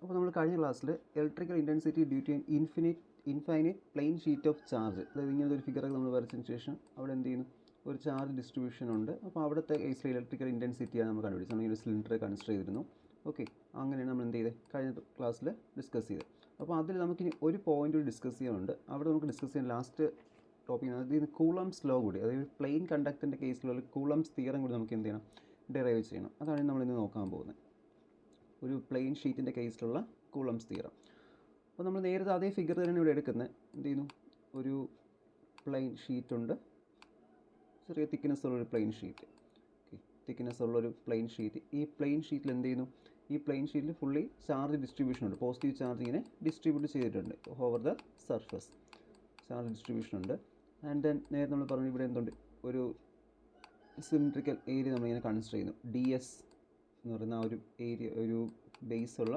അപ്പോൾ നമ്മൾ കഴിഞ്ഞ ക്ലാസ്സിൽ electrical intensity due to infinite plane sheet of charge, അതായത് ഇങ്ങനത്തെ ഒരു ഫിഗറൊക്കെ നമ്മൾ വരച്ചതിന് ശേഷം അവിടെ എന്ത് ചെയ്യുന്നു, ഒരു ചാർജ് ഡിസ്ട്രിബ്യൂഷൻ ഉണ്ട്. അപ്പോൾ അവിടുത്തെ കേസിൽ ഇലക്ട്രിക്കൽ ഇൻറ്റൻസിറ്റിയാണ് നമ്മൾ കണ്ടുപിടിച്ചത്. നമ്മൾ ഒരു സിലിണ്ടർ കൺസിഡർ ചെയ്തിരുന്നു. ഓക്കെ, അങ്ങനെയാണ് നമ്മൾ എന്ത് ചെയ്തത്, കഴിഞ്ഞ ക്ലാസ്സിൽ ഡിസ്കസ് ചെയ്തത്. അപ്പോൾ അതിൽ നമുക്കിനി ഒരു പോയിന്റ് ഡിസ്കസ് ചെയ്യാനുണ്ട്. അവിടെ നമുക്ക് ഡിസ്കസ് ചെയ്യാൻ ലാസ്റ്റ് ടോപ്പിക് അതായത് കൂളംസ് ലോ കൂടി, അതായത് പ്ലെയിൻ കണ്ടക്ടറിൻ്റെ കേസിലുള്ള കൂളംസ് തിയറം കൂടി നമുക്ക് എന്ത് ചെയ്യണം, ഡെറൈവ് ചെയ്യണം. അതാണ് നമ്മളിന്ന് നോക്കാൻ പോകുന്നത്, ഒരു പ്ലെയിൻ ഷീറ്റിൻ്റെ കേസിലുള്ള കൂളംസ് തിയറം. അപ്പോൾ നമ്മൾ നേരത്തെ അതേ ഫിഗർ തന്നെയാണ് ഇവിടെ എടുക്കുന്നത്. എന്ത് ചെയ്യുന്നു, ഒരു പ്ലെയിൻ ഷീറ്റുണ്ട്, ചെറിയ തിക്നെസ് ഉള്ളൊരു പ്ലെയിൻ ഷീറ്റ്. ഓക്കെ, തിക്നെസ് ഉള്ളൊരു പ്ലെയിൻ ഷീറ്റ്. ഈ പ്ലെയിൻ ഷീറ്റിൽ എന്ത് ചെയ്യുന്നു, ഈ പ്ലെയിൻ ഷീറ്റിൽ ഫുള്ളി ചാർജ് ഡിസ്ട്രിബ്യൂഷൻ ഉണ്ട്. പോസിറ്റീവ് ചാർജ് ഇങ്ങനെ ഡിസ്ട്രിബ്യൂട്ട് ചെയ്തിട്ടുണ്ട് over the surface, charge distribution ഉണ്ട്. ആൻഡ് ദെൻ നേരത്തെ നമ്മൾ പറഞ്ഞു ഇവിടെ എന്തുണ്ട്, ഒരു സിലിണ്ടറിക്കൽ ഏരിയ നമ്മളിങ്ങനെ കൺസിഡർ ചെയ്യുന്നു. ഡി എസ് എന്ന് പറയുന്ന ആ ഒരു ഏരിയ, ഒരു ബേസ് ഉള്ള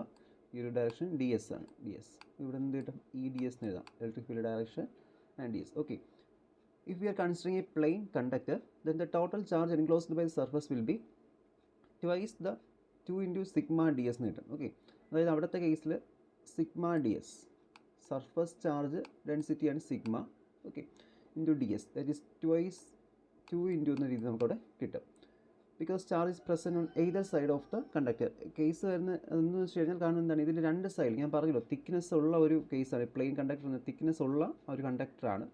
ഈ ഒരു ഡയറക്ഷൻ ഡി എസ് ആണ്. ഡി എസ് ഇവിടെ എന്ത് കിട്ടും, ഇ ഡി എസ് എന്ന് എഴുതാം, electric field direction and D s. Okay, if we are considering a plane conductor, then the total charge enclosed by the surface will be twice the 2 into sigma ds എന്ന് കിട്ടും. Okay, അതായത് അവിടുത്തെ കേസിൽ sigma D s, surface charge ഡെൻസിറ്റിയാണ് sigma, okay, into d s, that is twice 2 into എന്ന രീതി നമുക്കവിടെ കിട്ടും. Because charge is present on either side of the conductor. Case വരുന്ന എന്ന് വെച്ച് കഴിഞ്ഞാൽ കാരണം എന്താണ്, ഇതിൽ രണ്ട് സൈഡിൽ ഞാൻ പറഞ്ഞല്ലോ തിക്നെസ് ഉള്ള ഒരു കേസാണ് പ്ലെയിൻ കണ്ടക്ടർ എന്ന തിക്നെസ് ഉള്ള ഒരു കണ്ടക്ടറാണ്,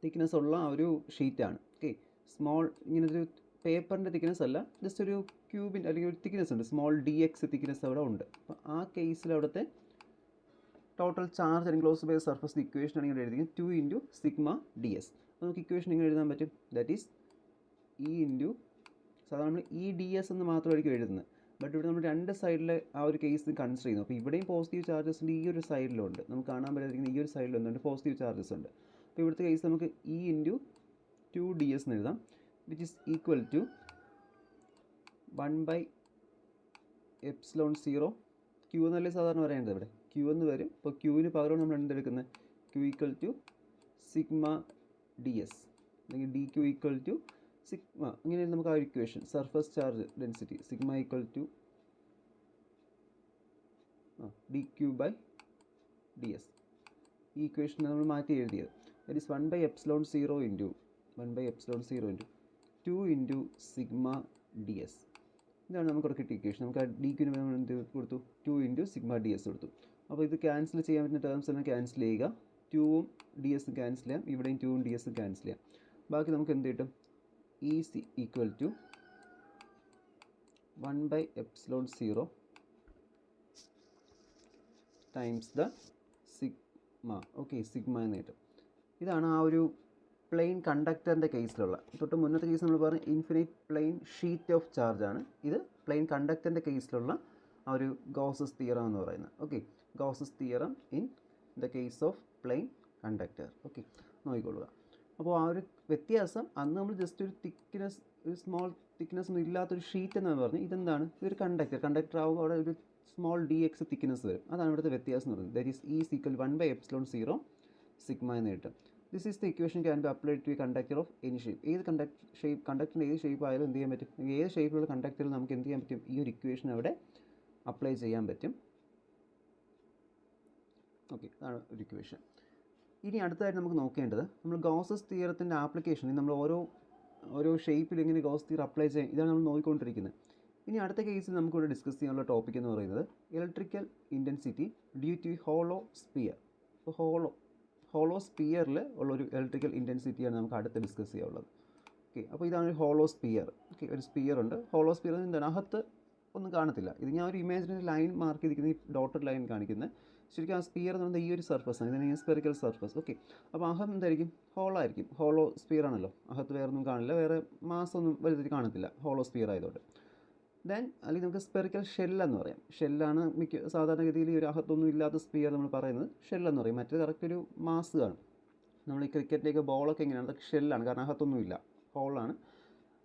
തിക്നെസ് ഉള്ള ഒരു ഷീറ്റാണ്. ഓക്കെ, സ്മോൾ ഇങ്ങനൊരു പേപ്പറിൻ്റെ തിക്നെസ് അല്ല, ജസ്റ്റ് ഒരു ക്യൂബിൻ്റെ അല്ലെങ്കിൽ ഒരു തിക്നെസ് ഉണ്ട്, സ്മോൾ ഡി എക്സ് തിക്നെസ് അവിടെ ഉണ്ട്. അപ്പോൾ ആ കേസിൽ അവിടുത്തെ total charge enclosed by surface equation ആണ് ഇങ്ങനെ എഴുതിയത് 2 ഇൻറ്റു സിഗ്മ ഡി എസ്. നമുക്ക് ഇക്വേഷൻ ഇങ്ങനെ എഴുതാൻ പറ്റും, ദാറ്റ് ഈസ് ഇ ഇൻറ്റു, സാധാരണ നമ്മൾ ഇ ഡി എസ് എന്ന് മാത്രമായിരിക്കും എഴുതുന്നത്, ബട്ട് ഇവിടെ നമ്മൾ രണ്ട് സൈഡിലെ ആ ഒരു കേസ് കൺസിഡർ ചെയ്യുന്നു. അപ്പോൾ ഇവിടെയും പോസിറ്റീവ് ചാർജസിൻ്റെ ഈ ഒരു സൈഡിലുണ്ട്, നമുക്ക് കാണാൻ പറ്റാതിരിക്കുന്ന ഈ ഒരു സൈഡിലൊന്നുണ്ട് പോസിറ്റീവ് ചാർജസ് ഉണ്ട്. അപ്പോൾ ഇവിടുത്തെ കേസ് നമുക്ക് ഇ ഇൻറ്റു 2 ഡി എസ് എന്ന് എഴുതാം, which is equal to 1/ε0 q എന്നല്ലേ സാധാരണ പറയേണ്ടത്, ഇവിടെ ക്യൂ എന്ന് വരും. അപ്പോൾ ക്യൂവിന് പകരം നമ്മൾ എന്തെടുക്കുന്നത്, q equal to sigma D s അല്ലെങ്കിൽ d q equal to sigma, ഇങ്ങനെയാണ് നമുക്ക് ആ ഒരു equation. Surface charge density sigma equal to d q by d s. ഈ ഇക്വേഷൻ നമ്മൾ മാറ്റി എഴുതിയത്, that is 1/ε0 into 2 into sigma D s. ഇതാണ് നമുക്ക് കിട്ടിയ ഇക്വേഷൻ. നമുക്ക് ആ ഡി ക്യൂന് നമ്മൾ എന്ത് കൊടുത്തു, 2 ഇൻറ്റു സിഗ്മ ഡി എസ് കൊടുത്തു. അപ്പോൾ ഇത് ക്യാൻസൽ ചെയ്യാൻ പറ്റുന്ന ടേംസ് എല്ലാം ക്യാൻസൽ ചെയ്യുക, 2ഉം ഡി എസും ക്യാൻസൽ ചെയ്യാം, ഇവിടെയും 2ഉം ഡി എസും ക്യാൻസൽ ചെയ്യാം. ബാക്കി നമുക്ക് എന്ത് കിട്ടും, e c equal to 1/ε0 times the sigma. Okay, sigma എന്ന് കിട്ടും. ഇതാണ് ആ ഒരു പ്ലെയിൻ കണ്ടക്ടറിൻ്റെ കേസിലുള്ള. തൊട്ട് മുന്നത്തെ കേസ് നമ്മൾ പറഞ്ഞു infinite plane sheet of charge ആണ്. ഇത് പ്ലെയിൻ കണ്ടക്ടറിൻ്റെ കേസിലുള്ള ആ ഒരു ഗോസസ് തിയറം എന്ന് പറയുന്നത്. Okay, Gauss's theorem in the case of plane conductor. Okay, നോക്കിക്കൊള്ളുക. അപ്പോൾ ആ ഒരു വ്യത്യാസം, അന്ന് നമ്മൾ ജസ്റ്റ് ഒരു തിക്നെസ്, ഒരു സ്മോൾ തിക്നെസ് ഒന്നും ഇല്ലാത്തൊരു ഷീറ്റ് എന്നാണ് പറഞ്ഞത്. ഇതെന്താണ്, ഇതൊരു കണ്ടക്ടർ ആകുമ്പോൾ അവിടെ ഒരു സ്മോൾ ഡി എക്സ് തിക്നെസ് വരും. അതാണ് ഇവിടുത്തെ വ്യത്യാസം എന്ന് പറയുന്നത്. That is e equal 1/ε0 sigma എന്ന് കിട്ടും. This is the equation can be applied to a conductor of any shape. ഏത് കണ്ടക്ടറിൻ്റെ ഏത് ഷേപ്പ് ആയാലും എന്ത് ചെയ്യാൻ പറ്റും, ഏത് ഷേപ്പിലുള്ള കണ്ടക്ടറിൽ നമുക്ക് എന്ത് ചെയ്യാൻ പറ്റും, ഈ ഒരു ഇക്വേഷൻ അവിടെ അപ്ലൈ ചെയ്യാൻ പറ്റും. ഓക്കെ, അതാണ് ഒരു ഇക്വേഷൻ. ഇനി അടുത്തതായിട്ട് നമുക്ക് നോക്കേണ്ടത്, നമ്മൾ ഗോസസ് തിയറത്തിൻ്റെ ആപ്ലിക്കേഷൻ, നമ്മൾ ഓരോ ഷേപ്പിൽ എങ്ങനെ ഗോസ് തിയർ അപ്ലൈ ചെയ്യാം, ഇതാണ് നമ്മൾ നോക്കിക്കൊണ്ടിരിക്കുന്നത്. ഇനി അടുത്ത കേസിൽ നമുക്കിവിടെ ഡിസ്കസ് ചെയ്യാനുള്ള ടോപ്പിക് എന്ന് പറയുന്നത് electrical intensity due to hollow sphere. അപ്പോൾ ഹോളോ സ്പിയറിൽ ഉള്ളൊരു ഇലക്ട്രിക്കൽ ഇൻറ്റൻസിറ്റിയാണ് നമുക്ക് അടുത്ത് ഡിസ്കസ് ചെയ്യാനുള്ളത്. ഓക്കെ, അപ്പോൾ ഇതാണ് ഒരു ഹോളോ സ്പിയർ. ഓക്കെ, ഒരു സ്പിയർ ഉണ്ട്. ഹോളോ സ്പിയർ എന്താണ്, അകത്ത് ഒന്നും കാണത്തില്ല. ഇത് ഞാൻ ഒരു ഇമാജിനറി ലൈൻ മാർക്ക് ചെയ്തിരിക്കുന്ന ഈ ഡോട്ടഡ് ലൈൻ കാണിക്കുന്നത്, ശരിക്കും ആ സ്പിയർ എന്ന് പറയുന്നത് ഈ ഒരു സർഫസാണ്, ഇതിനെ സ്പെറിക്കൽ സർഫസ്. ഓക്കെ, അപ്പോൾ അകം എന്തായിരിക്കും, ഹോളായിരിക്കും. ഹോളോ സ്പിയർ ആണല്ലോ, അകത്ത് വേറെ ഒന്നും കാണില്ല, വേറെ മാസമൊന്നും വലുതായിട്ട് കാണത്തില്ല ഹോളോ സ്പിയർ ആയതുകൊണ്ട്. ദെൻ അല്ലെങ്കിൽ നമുക്ക് സ്പെറിക്കൽ ഷെല്ലെന്ന് പറയാം. ഷെല്ലാണ് സാധാരണഗതിയിൽ ഒരു അകത്തൊന്നും ഇല്ലാത്ത സ്പിയർ നമ്മൾ പറയുന്നത് ഷെല്ലെന്ന് പറയും. മറ്റേ കറക്റ്റ് ഒരു മാസ് കാണും. നമ്മൾ ഈ ക്രിക്കറ്റിലേക്ക് ബോളൊക്കെ എങ്ങനെയാണ്, അതൊക്കെ ഷെല്ലാണ്, കാരണം അകത്തൊന്നും ഇല്ല, ഹോളാണ്.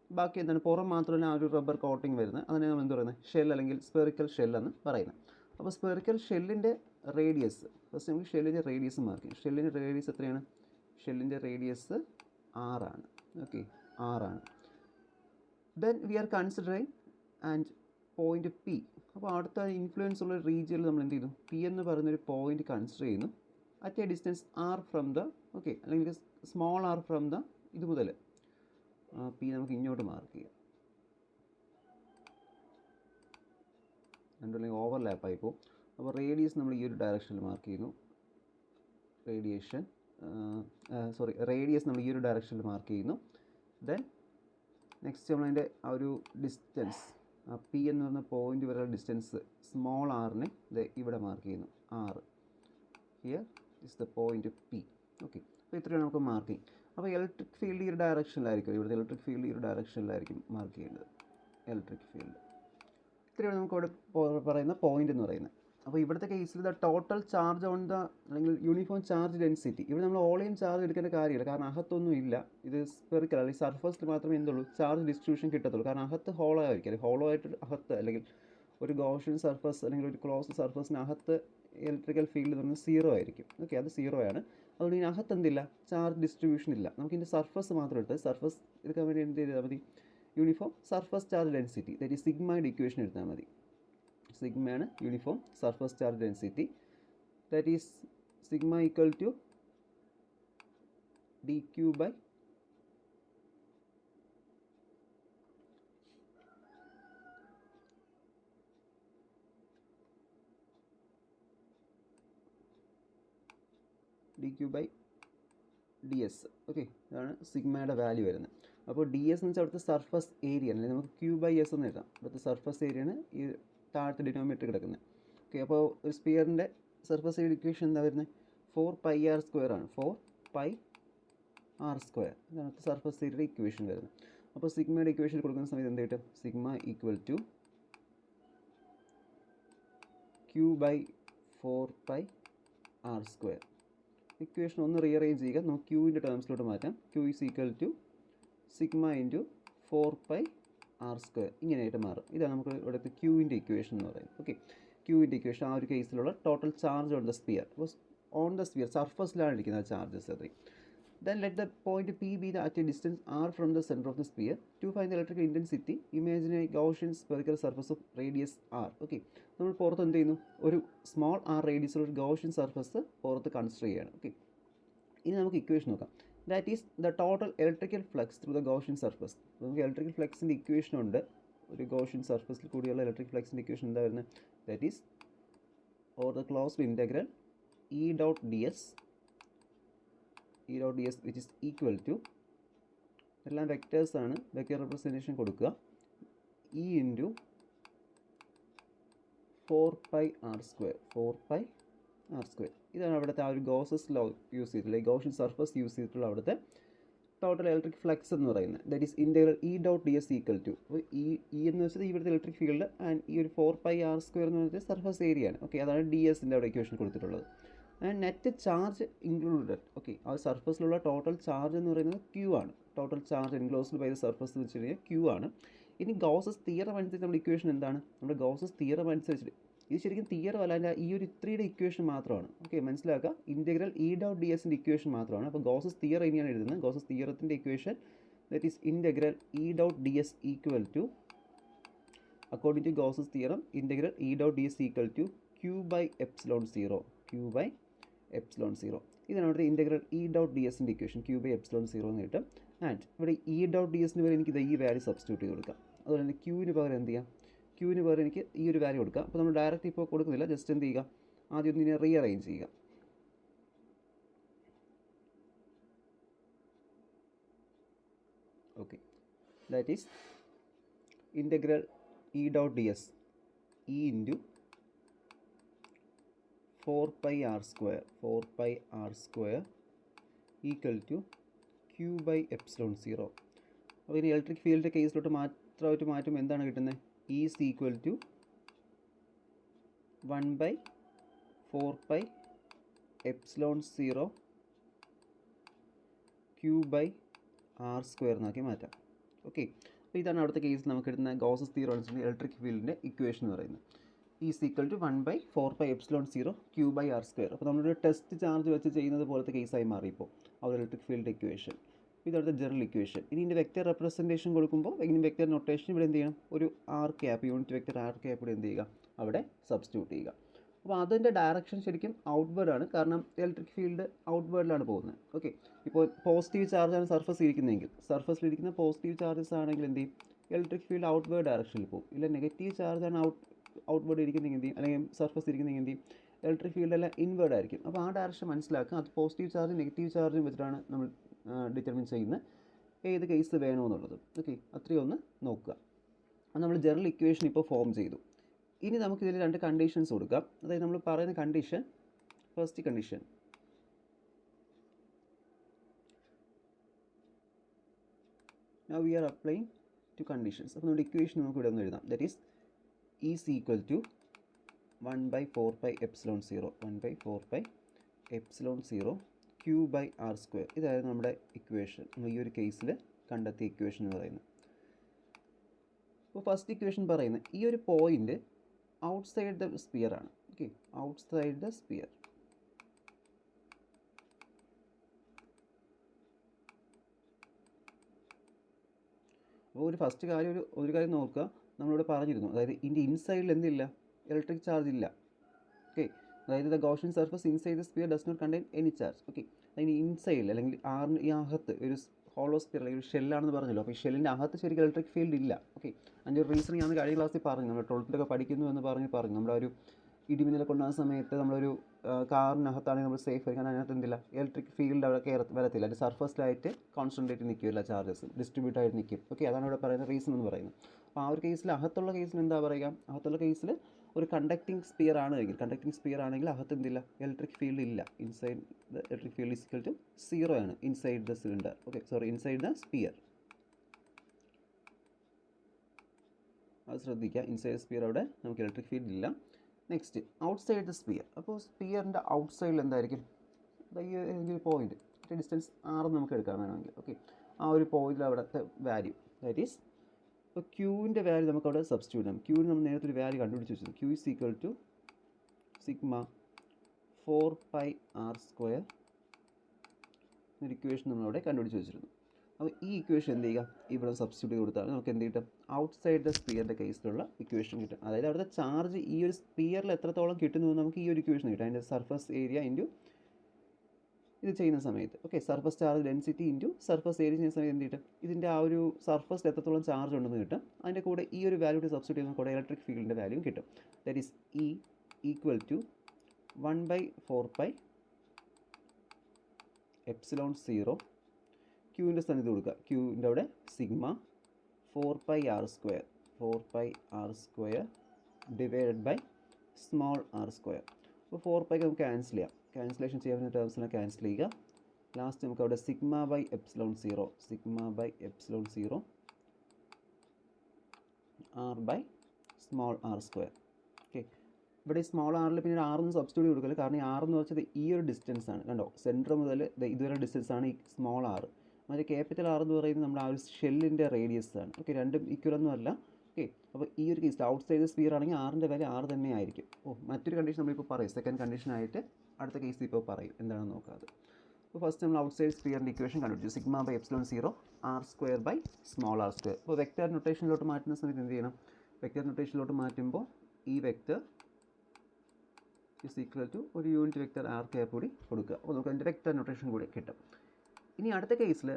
ബാക്കി എന്താണ്, പുറം മാത്രമല്ല ആ ഒരു റബ്ബർ കോട്ടിങ് വരുന്നത്, അതിനെ നമ്മൾ എന്ത് പറയുന്നത്, ഷെൽ അല്ലെങ്കിൽ സ്പെറിക്കൽ ഷെല്ലെന്ന് പറയുന്നത്. അപ്പോൾ സ്പെറിക്കൽ ഷെല്ലിൻ്റെ റേഡിയസ്, ഫസ്റ്റ് നമുക്ക് ഷെല്ലിൻ്റെ റേഡിയസ് മാർക്ക് ചെയ്യും. ഷെല്ലിൻ്റെ റേഡിയസ് എത്രയാണ്, ഷെല്ലിൻ്റെ റേഡിയസ് 6 ആണ്. ഓക്കെ, 6 ആണ്. Then we are considering and point P. അപ്പോൾ അടുത്ത ഇൻഫ്ലുവൻസ് ഉള്ള റീജിയനിൽ നമ്മൾ എന്ത് ചെയ്തു, പി എന്ന് പറയുന്നൊരു പോയിന്റ് കൺസിഡർ ചെയ്യുന്നു at a distance R from the, okay, അല്ലെങ്കിൽ സ്മോൾ ആർ ഫ്രം ദ, ഇത് മുതൽ പി നമുക്ക് ഇങ്ങോട്ട് മാർക്ക് ചെയ്യാം. രണ്ടും ഓവർലാപ്പായി പോകും. അപ്പോൾ റേഡിയസ് നമ്മൾ ഈ ഒരു ഡയറക്ഷനിൽ മാർക്ക് ചെയ്യുന്നു. റേഡിയസ് നമ്മൾ ഈ ഒരു ഡയറക്ഷനിൽ മാർക്ക് ചെയ്യുന്നു. ദെൻ നെക്സ്റ്റ് നമ്മളതിൻ്റെ ആ ഒരു ഡിസ്റ്റൻസ്, പി എന്ന് പറഞ്ഞ പോയിന്റ് വരെയുള്ള ഡിസ്റ്റൻസ് സ്മോൾ ആറിനെ ഇവിടെ മാർക്ക് ചെയ്യുന്നു. Are here is the point P. Okay, അപ്പോൾ ഇത്രയാണ് നമുക്ക് മാർക്കിങ്. അപ്പോൾ ഇലക്ട്രിക് ഫീൽഡ് ഈ ഒരു ഡയറക്ഷനിലായിരിക്കും, ഇവിടുത്തെ ഇലക്ട്രിക് ഫീൽഡ് ഈ ഒരു ഡയറക്ഷനിലായിരിക്കും മാർക്ക് ചെയ്യേണ്ടത്. ഇലക്ട്രിക് ഫീൽഡ് ഇത്രയാണ് നമുക്കിവിടെ പറയുന്ന പോയിന്റ് എന്ന് പറയുന്നത്. അപ്പോൾ ഇവിടുത്തെ കേസിൽ the total charge on the, അല്ലെങ്കിൽ യൂണിഫോം ചാർജ് ഡെൻസിറ്റി, ഇവിടെ നമ്മൾ ഓൺലൈൻ ചാർജ് എടുക്കേണ്ട കാര്യമില്ല, കാരണം അകത്തൊന്നും ഇല്ല. ഇത് സ്പെറിക്കൽ അല്ലെങ്കിൽ സർഫസിൽ മാത്രമേ എന്തുള്ളൂ ചാർജ് ഡിസ്ട്രിബ്യൂഷൻ കിട്ടത്തുള്ളൂ. കാരണം അകത്ത് ഹോളോ ആയിരിക്കും, ഹോളോ ആയിട്ട് അകത്ത്, അല്ലെങ്കിൽ ഒരു ഗോഷ്യൻ സർഫസ് അല്ലെങ്കിൽ ഒരു ക്ലോസ് സർഫസിനകത്ത് ഇലക്ട്രിക്കൽ ഫീൽഡ് എന്ന് പറഞ്ഞാൽ 0 ആയിരിക്കും. ഓക്കെ, അത് 0 ആണ്. അതുകൊണ്ട് ഇതിനകത്ത് എന്തില്ല, ചാർജ് ഡിസ്ട്രിബ്യൂഷൻ ഇല്ല. നമുക്കിതിൻ്റെ സർഫസ് മാത്രം എടുത്ത് സർഫസ് എടുക്കാൻ വേണ്ടി എന്ത് ചെയ്താൽ മതി, uniform surface charge density, that is സിഗ്മയുടെ ഇക്വേഷൻ എടുത്താൽ മതി. സിഗ്മയാണ് uniform surface charge density, that is sigma equal to d q by d s. Okay, ഇതാണ് സിഗ്മയുടെ വാല്യൂ വരുന്നത്. അപ്പോൾ ഡി എസ് എന്ന് വെച്ചാൽ അവിടുത്തെ സർഫസ് ഏരിയ, അല്ലെങ്കിൽ നമുക്ക് ക്യൂ ബൈ എസ് എന്ന് എഴുതാം. അവിടുത്തെ സർഫസ് ഏരിയയാണ് ഈ താഴത്തെ ഡിനോമിനേറ്റർ കിടക്കുന്നത്. ഓക്കെ, അപ്പോൾ ഒരു സ്പിയറിൻ്റെ സർഫസ് ഏരിയ ഇക്വേഷൻ എന്താ വരുന്നത്, 4πr² ആണ്. 4πr², ഇതാണ് സർഫസ് ഏരിയയുടെ ഇക്വേഷൻ വരുന്നത്. അപ്പോൾ സിഗ്മയുടെ ഇക്വേഷൻ കൊടുക്കുന്ന സമയത്ത് എന്ത് കിട്ടും, sigma equal to Q by 4πr². Equation ഒന്ന് റീഅറേഞ്ച് ചെയ്യുക, നമുക്ക് ക്യൂവിൻ്റെ ടേംസിലോട്ട് മാറ്റാം. Q is equal to sigma into 4πr², ഇങ്ങനെയായിട്ട് മാറും. ഇതാണ് നമുക്ക് ഇവിടുത്തെ ക്യൂവിൻ്റെ ഇക്വേഷൻ എന്ന് പറയുന്നത്. ഓക്കെ, ക്യൂവിൻ്റെ ഇക്വേഷൻ ആ ഒരു കേസിലുള്ള total charge on the sphere. അപ്പോൾ ഓൺ ദ സ്പിയർ സർഫസിലാണ് ഇരിക്കുന്നത് ചാർജസ് അത്രയും. Then let the point P be at a distance r from the center of the sphere. To find the electrical intensity, imagine a Gaussian spherical surface of radius r. Okay, നമ്മൾ പുറത്ത് എന്ത് ചെയ്യുന്നു, ഒരു small r റേഡിയസുള്ള ഒരു Gaussian surface പുറത്ത് consider ചെയ്യുകയാണ്. Okay, ഇനി നമുക്ക് ഇക്വേഷൻ നോക്കാം. That is the total electrical flux through the Gaussian surface. നമുക്ക് ഇലക്ട്രിക്കൽ ഫ്ലക്സിൻ്റെ ഇക്വേഷൻ ഉണ്ട്, ഒരു ഗൗഷ്യൻ സർഫസിൽ കൂടിയുള്ള ഇലക്ട്രിക് ഫ്ലക്സിൻ്റെ ഇക്വേഷൻ എന്താ വരുന്നത്, that is or the closed integral E dot D S which is equal to, എല്ലാം വെക്റ്റേഴ്സ് ആണ്, വെക്റ്റർ റെപ്രസെൻറ്റേഷൻ കൊടുക്കുക, ഇ ഇൻറ്റു 4πr². ഇതാണ് അവിടുത്തെ ആ ഒരു ഗോസസ് ലോ യൂസ് ചെയ്തിട്ടുള്ള, ഗൗഷ്യൻ സർഫസ് യൂസ് ചെയ്തിട്ടുള്ള അവിടുത്തെ ടോട്ടൽ ഇലക്ട്രിക് ഫ്ലക്സ് എന്ന് പറയുന്നത്. That is integral E dot D S equal to, അപ്പോൾ ഇ എന്ന് വെച്ചാൽ ഇവിടുത്തെ ഇലക്ട്രിക് ഫീൽഡ്, ആൻഡ് ഈ ഒരു 4πr² എന്ന് പറയുന്നത് സർഫസ് ഏരിയ ആണ്. ഓക്കെ, അതാണ് ഡി എസിൻ്റെ അവിടെ ഇക്വേഷൻ കൊടുത്തിട്ടുള്ളത്. And net charge included. Okay, ആ സർഫസിലുള്ള ടോട്ടൽ ചാർജ് എന്ന് പറയുന്നത് ക്യൂ ആണ്. Total charge enclosed by the surface എന്ന് വെച്ച് കഴിഞ്ഞാൽ ക്യൂ ആണ്. ഇനി ഗോസസ് തിയറം അനുസരിച്ച് നമ്മുടെ ഇക്വേഷൻ എന്താണ്, നമ്മുടെ ഗോസസ് തിയറം അനുസരിച്ചിട്ട്, ഇത് ശരിക്കും തിയറം അല്ല, ഈ ഒരു ഇത്രയുടെ ഇക്വേഷൻ മാത്രമാണ്. ഓക്കെ, മനസ്സിലാക്കുക, ഇൻറ്റഗ്രൽ ഇ ഡോട്ട് ഡി എസിൻ്റെ ഇക്വേഷൻ മാത്രമാണ്. അപ്പോൾ ഗോസസ് തിയറം ഇനിയാണ് എഴുതുന്നത്. ഗോസസ് തിയറത്തിൻ്റെ equation that is integral E dot D S equal to, according to Gauss's theorem, integral E dot D S equal to Q by epsilon 0. ഇതാണ് ഇവിടുത്തെ integral E dot d എസിൻ്റെ equation, q by epsilon 0 എന്ന് കിട്ടും. And ഇവിടെ E dot D എസിന് വരെ എനിക്ക് ഈ വാല്യൂ സബ്സ്റ്റിറ്റ്യൂട്ട് ചെയ്ത് കൊടുക്കാം. അതുപോലെ തന്നെ ക്യൂവിന് പകരം എന്ത് ചെയ്യാം, ക്യൂവിന് പകരം എനിക്ക് ഈ ഒരു വാല്യൂ കൊടുക്കാം. അപ്പോൾ നമ്മൾ ഡയറക്റ്റ് ഇപ്പോൾ കൊടുക്കുന്നില്ല, ജസ്റ്റ് എന്ത് ചെയ്യുക, ആദ്യം ഒന്ന് ഇതിനെ റീഅറേഞ്ച് ചെയ്യുക. Okay, that is integral E dot D S E into 4πr² equal to Q by epsilon 0. അപ്പോൾ ഇനി ഇലക്ട്രിക് ഫീൽഡിൻ്റെ കേസിലോട്ട് മാത്രമായിട്ട് മാറ്റുമ്പോൾ എന്താണ് കിട്ടുന്നത്, e is equal to 1/4πε0 q by r² എന്നാക്കി മാറ്റാം. ഓക്കെ, അപ്പോൾ ഇതാണ് അവിടുത്തെ കേസിൽ നമുക്ക് കിട്ടുന്ന ഗോസസ് തിയറം അനുസരിച്ച് ഇലക്ട്രിക് ഫീൽഡിൻ്റെ ഇക്വേഷൻ എന്ന് പറയുന്നത്. Is equal to 1/4πε0 q by r². അപ്പോൾ നമ്മളൊരു ടെസ്റ്റ് ചാർജ് വെച്ച് ചെയ്യുന്നത് പോലത്തെ കേസായി മാറിയപ്പോൾ ആ ഒരു ഇലക്ട്രിക് ഫീൽഡ് ഇക്വേഷൻ. ഇതാണ് ജനറൽ ഇക്വേഷൻ. ഇനി ഇതിൻ്റെ വെക്റ്റർ റെപ്രസെൻറ്റേഷൻ കൊടുക്കുമ്പോൾ ഇനി വെക്റ്റർ നൊട്ടേഷൻ ഇവിടെ എന്ത് ചെയ്യണം, ഒരു R cap, unit vector R cap ഇവിടെ എന്ത് ചെയ്യുക, അവിടെ സബ്സ്റ്റിറ്റ്യൂട്ട് ചെയ്യുക. അപ്പോൾ അതിൻ്റെ ഡയറക്ഷൻ ശരിക്കും ഔട്ട്വേർഡ് ആണ്, കാരണം ഇലക്ട്രിക് ഫീൽഡ് ഔട്ട്വേർഡിലാണ് പോകുന്നത്. ഓക്കെ, ഇപ്പോൾ പോസിറ്റീവ് ചാർജാണ് സർഫസ് ഇരിക്കുന്നതെങ്കിൽ, സർഫസിലിരിക്കുന്ന പോസിറ്റീവ് ചാർജസ് ആണെങ്കിൽ എന്ത് ചെയ്യും, ഇലക്ട്രിക് ഫീൽഡ് ഔട്ട്വേർഡ് ഡയറക്ഷനിൽ പോകും. ഇല്ല നെഗറ്റീവ് ചാർജാണ് ഔട്ട്വേർഡ് ഇരിക്കുന്നതെങ്കിൽ എന്ത് ചെയ്യും, അല്ലെങ്കിൽ സർഫസ് ഇരിക്കുന്നതെങ്കിൽ എന്ത് ചെയ്യും, ഇലക്ട്രിക് ഫീൽഡ് എല്ലാം ഇൻവേർഡ് ആയിരിക്കും. അപ്പോൾ ആ ഡയറക്ഷൻ മനസ്സിലാക്കുക. അത് പോസിറ്റീവ് ചാർജും നെഗറ്റീവ് ചാർജും വെച്ചിട്ടാണ് നമ്മൾ ഡിറ്റർമിൻ ചെയ്യുന്നത് ഏത് കേസ് വേണമെന്നുള്ളത്. ഓക്കെ, അത്രയും ഒന്ന് നോക്കുക. അത് നമ്മൾ ജനറൽ ഇക്വേഷൻ ഇപ്പോൾ ഫോം ചെയ്തു. ഇനി നമുക്കിതിൽ രണ്ട് കണ്ടീഷൻസ് കൊടുക്കാം. അതായത് നമ്മൾ പറയുന്ന condition, first condition now we are applying two conditions. അപ്പോൾ നമ്മുടെ ഇക്വേഷൻ നമുക്ക് ഇവിടെ ഒന്ന് എഴുതാം. That is is equal to 1/4 pi epsilon 0 1/4 pi epsilon 0 q by r square. ഇതായിരുന്നു നമ്മുടെ ഇക്വേഷൻ, നമ്മൾ ഈ ഒരു കേസിൽ കണ്ടെത്തിയ ഇക്വേഷൻ എന്ന് പറയുന്നത്. അപ്പോൾ ഫസ്റ്റ് ഇക്വേഷൻ പറയുന്നത് ഈ ഒരു പോയിന്റ് ഔട്ട്സൈഡ് ദ സ്പിയർ ആണ്. Okay, outside the sphere. അപ്പോൾ ഒരു ഫസ്റ്റ് കാര്യം ഒരു കാര്യം നോക്കുക, നമ്മളിവിടെ പറഞ്ഞിരുന്നു, അതായത് ഇതിൻ്റെ ഇൻസൈഡിൽ എന്തില്ല, ഇലക്ട്രിക് ചാർജ് ഇല്ല. ഓക്കെ, അതായത് the Gaussian surface inside the sphere does not contain any charge. Okay, അതിന് ഇൻസൈഡിൽ അല്ലെങ്കിൽ ഈ അകത്ത് ഒരു ഹോളോ സ്പിയർ അല്ലെങ്കിൽ ഒരു ഷെല്ലാണെന്ന് പറഞ്ഞല്ലോ. അപ്പോൾ ഈ ഷെല്ലിൻ്റെ അകത്ത് ശരിക്കും ഇലക്ട്രിക് ഫീൽഡ് ഇല്ല. ഓക്കെ, അതിൻ്റെ ഒരു റീസണിങ് ആണ് കഴിഞ്ഞ ക്ലാസ്സിൽ പറഞ്ഞു, നമ്മൾ 12th പഠിക്കുന്നു എന്ന് പറഞ്ഞു. നമ്മുടെ ഒരു ഇടിമിന്നലൊക്കെ ഉണ്ടാകുന്ന സമയത്ത് നമ്മളൊരു കാറിനകത്താണെങ്കിൽ നമ്മൾ സേഫ് ആയിരിക്കും, കാരണം അതിനകത്ത് എന്തില്ല, ഇലക്ട്രിക് ഫീൽഡ് അവിടെ വരത്തില്ല. അതിൻ്റെ സർഫസിലായിട്ട് കോൺസെൻട്രേറ്റ് നിൽക്കില്ല, ചാർജസ് ഡിസ്ട്രിബ്യൂട്ട് ആയിട്ട് നിൽക്കും. ഓക്കെ, അതാണ് ഇവിടെ പറയുന്ന റീസൺ എന്ന് പറയുന്നത്. അപ്പോൾ ആ ഒരു കേസിൽ, അകത്തുള്ള കേസിൽ എന്താ പറയുക, അകത്തുള്ള കേസിൽ ഒരു കണ്ടക്ടിങ് സ്പിയർ ആണെങ്കിൽ അകത്ത് എന്തില്ല, ഇലക്ട്രിക് ഫീൽഡ് ഇല്ല. Inside the electric field is equal to 0 ആണ് inside the cylinder. Okay, sorry, inside the sphere. അത് ശ്രദ്ധിക്കുക, ഇൻസൈഡ് സ്പിയർ അവിടെ നമുക്ക് ഇലക്ട്രിക് ഫീൽഡ് ഇല്ല. Next outside the sphere. അപ്പോൾ സ്പിയറിൻ്റെ ഔട്ട്സൈഡിൽ എന്തായിരിക്കും, ഈ ഒരു പോയിന്റ്, ഡിസ്റ്റൻസ് r നമുക്ക് എടുക്കാൻ വേണമെങ്കിൽ. ഓക്കെ, ആ ഒരു പോയിന്റിൽ അവിടുത്തെ വാല്യൂ, ദാറ്റ് ഈസ് ഇപ്പോൾ ക്യൂവിൻ്റെ വാല്യൂ നമുക്ക് അവിടെ സബ്സ്റ്റിറ്റ്യൂട്ട് ചെയ്യാം. ക്യൂവിന് നമ്മൾ നേരത്തെ ഒരു വാല്യൂ കണ്ടുപിടിച്ച് വെച്ചത്, Q is equal to sigma 4 pi r square ഒരു ഇക്വേഷൻ നമ്മളവിടെ കണ്ടുപിടിച്ച് വെച്ചിരുന്നു. അപ്പോൾ ഈ ഇക്വേഷൻ എന്ത് ചെയ്യുക, ഇവിടെ സബ്സ്റ്റിറ്റ്യൂട്ട് കൊടുത്താൽ നമുക്ക് എന്ത് കിട്ടും, ഔട്ട്സൈഡ് ദ സ്പിയറിൻ്റെ കേസിലുള്ള ഇക്വേഷൻ കിട്ടും. അതായത് അവിടുത്തെ ചാർജ് ഈ ഒരു സ്പിയറിൽ എത്രത്തോളം കിട്ടുന്നു നമുക്ക് ഈ ഒരു ഇക്വേഷൻ കിട്ടും. അതിൻ്റെ സർഫസ് ഏരിയ ഇൻറ്റു ഇത് ചെയ്യുന്ന സമയത്ത്. Okay, surface charge density into surface area ചെയ്യുന്ന സമയത്ത് എന്ത് കിട്ടും, ഇതിൻ്റെ ആ ഒരു സർഫസിൽ എത്രത്തോളം ചാർജ് ഉണ്ടെന്ന് കിട്ടും. അതിൻ്റെ കൂടെ ഈ ഒരു വാല്യൂ സബ്സ്റ്റിറ്റ്യൂട്ട് ചെയ്യുന്ന കൂടെ ഇലക്ട്രിക് ഫീൽഡിൻ്റെ വാല്യൂ കിട്ടും. That is E equal to 1/4 pi epsilon 0 ക്യൂവിൻ്റെ സ്ഥാനത്ത് കൊടുക്കുക. ക്യൂവിൻ്റെ അവിടെ sigma 4 pi r square divided by small r square. അപ്പോൾ 4 pi നമുക്ക് ക്യാൻസൽ ചെയ്യാം. ക്യാൻസലേഷൻ ചെയ്യാവുന്ന ടേംസിനെ ക്യാൻസൽ ചെയ്യുക. ലാസ്റ്റ് നമുക്ക് അവിടെ sigma by epsilon 0 r by small r square. Okay, ഇവിടെ ഈ സ്മോൾ ആറിൽ പിന്നെ ആറൊന്നും സബ്സ്റ്റിറ്റ്യൂട്ട് കൊടുക്കില്ല, കാരണം ഈ ആറെന്ന് വെച്ചത് ഈ ഒരു ഡിസ്റ്റൻസ് ആണ്. കണ്ടോ, സെൻറ്റർ മുതൽ ഇതുവരെ ഡിസ്റ്റൻസ് ആണ് ഈ സ്മോൾ ആർ. മറ്റേ ക്യാപിറ്റൽ ആർ എന്ന് പറയുന്നത് നമ്മുടെ ആ ഒരു ഷെല്ലിൻ്റെ റേഡിയസ് ആണ്. ഓക്കെ, രണ്ടും ഈക്വലൊന്നും അല്ല. ഓക്കെ, അപ്പോൾ ഈ ഒരു കേസിൽ ഔട്ട്സൈഡ് സ്പിയർ ആണെങ്കിൽ ആറിൻ്റെ വാല്യൂ 6 തന്നെ ആയിരിക്കും. മറ്റൊരു കണ്ടീഷൻ നമ്മളിപ്പോൾ പറയും, സെക്കൻഡ് കണ്ടീഷനായിട്ട് അടുത്ത കേസിൽ ഇപ്പോൾ പറയും, എന്താണെന്ന് നോക്കാതെ. അപ്പോൾ ഫസ്റ്റ് നമ്മൾ ഔട്ട്സൈഡ് സ്പിയറിൻ്റെ ഇക്വേഷൻ കണ്ടുപിടിച്ചു, sigma by epsilon 0 r square by small r square. അപ്പോൾ വെക്റ്റർ നൊട്ടേഷനിലോട്ട് മാറ്റുന്ന സമയത്ത് എന്ത് ചെയ്യണം, വെക്റ്റർ നൊട്ടേഷനിലോട്ട് മാറ്റുമ്പോൾ ഈ വെക്റ്റർ ഈസ് ഈക്വൽ ടു ഒരു യൂണിറ്റ് വെക്റ്റർ ആർ ക്യാപ്പ് കൂടി കൊടുക്കുക. അപ്പോൾ നമുക്ക് അതിൻ്റെ വെക്റ്റർ നൊട്ടേഷൻ കൂടി കിട്ടും. ഇനി അടുത്ത കേസിൽ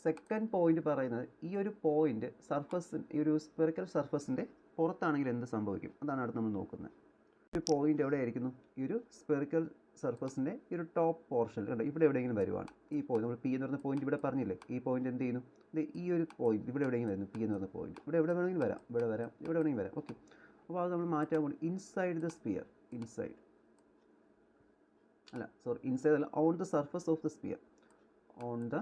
സെക്കൻഡ് പോയിന്റ് പറയുന്നത്, ഈ ഒരു പോയിന്റ് സർഫസ്, ഈ ഒരു സ്പെറിക്കൽ സർഫസിൻ്റെ പുറത്താണെങ്കിൽ എന്ത് സംഭവിക്കും, അതാണ് അടുത്ത് നമ്മൾ നോക്കുന്നത്. ഒരു പോയിന്റ് എവിടെ ആയിരിക്കുന്നു, ഈ ഒരു സ്പെറിക്കൽ സർഫസിൻ്റെ ഈ ഒരു ടോപ്പ് പോർഷൻ കണ്ടോ, ഇവിടെ എവിടെയെങ്കിലും വരുവാണ്. ഈ പോയിന്റ് നമ്മൾ പി എന്ന് പറയുന്ന പോയിന്റ് ഇവിടെ പറഞ്ഞില്ലേ, ഈ പോയിന്റ് എന്ത് ചെയ്യുന്നു, ഈ ഒരു പോയിന്റ് ഇവിടെ എവിടെയെങ്കിലും വരുന്നു, പി എന്ന് പറയുന്ന പോയിന്റ് ഇവിടെ എവിടെ വേണമെങ്കിലും വരാം, ഇവിടെ വേണമെങ്കിലും വരാം. ഓക്കെ, അപ്പോൾ അത് നമ്മൾ മാറ്റാൻ വേണ്ടി ഇൻസൈഡ് ദ സ്പിയർ, ഇൻസൈഡ് അല്ല on the surface of the sphere, on the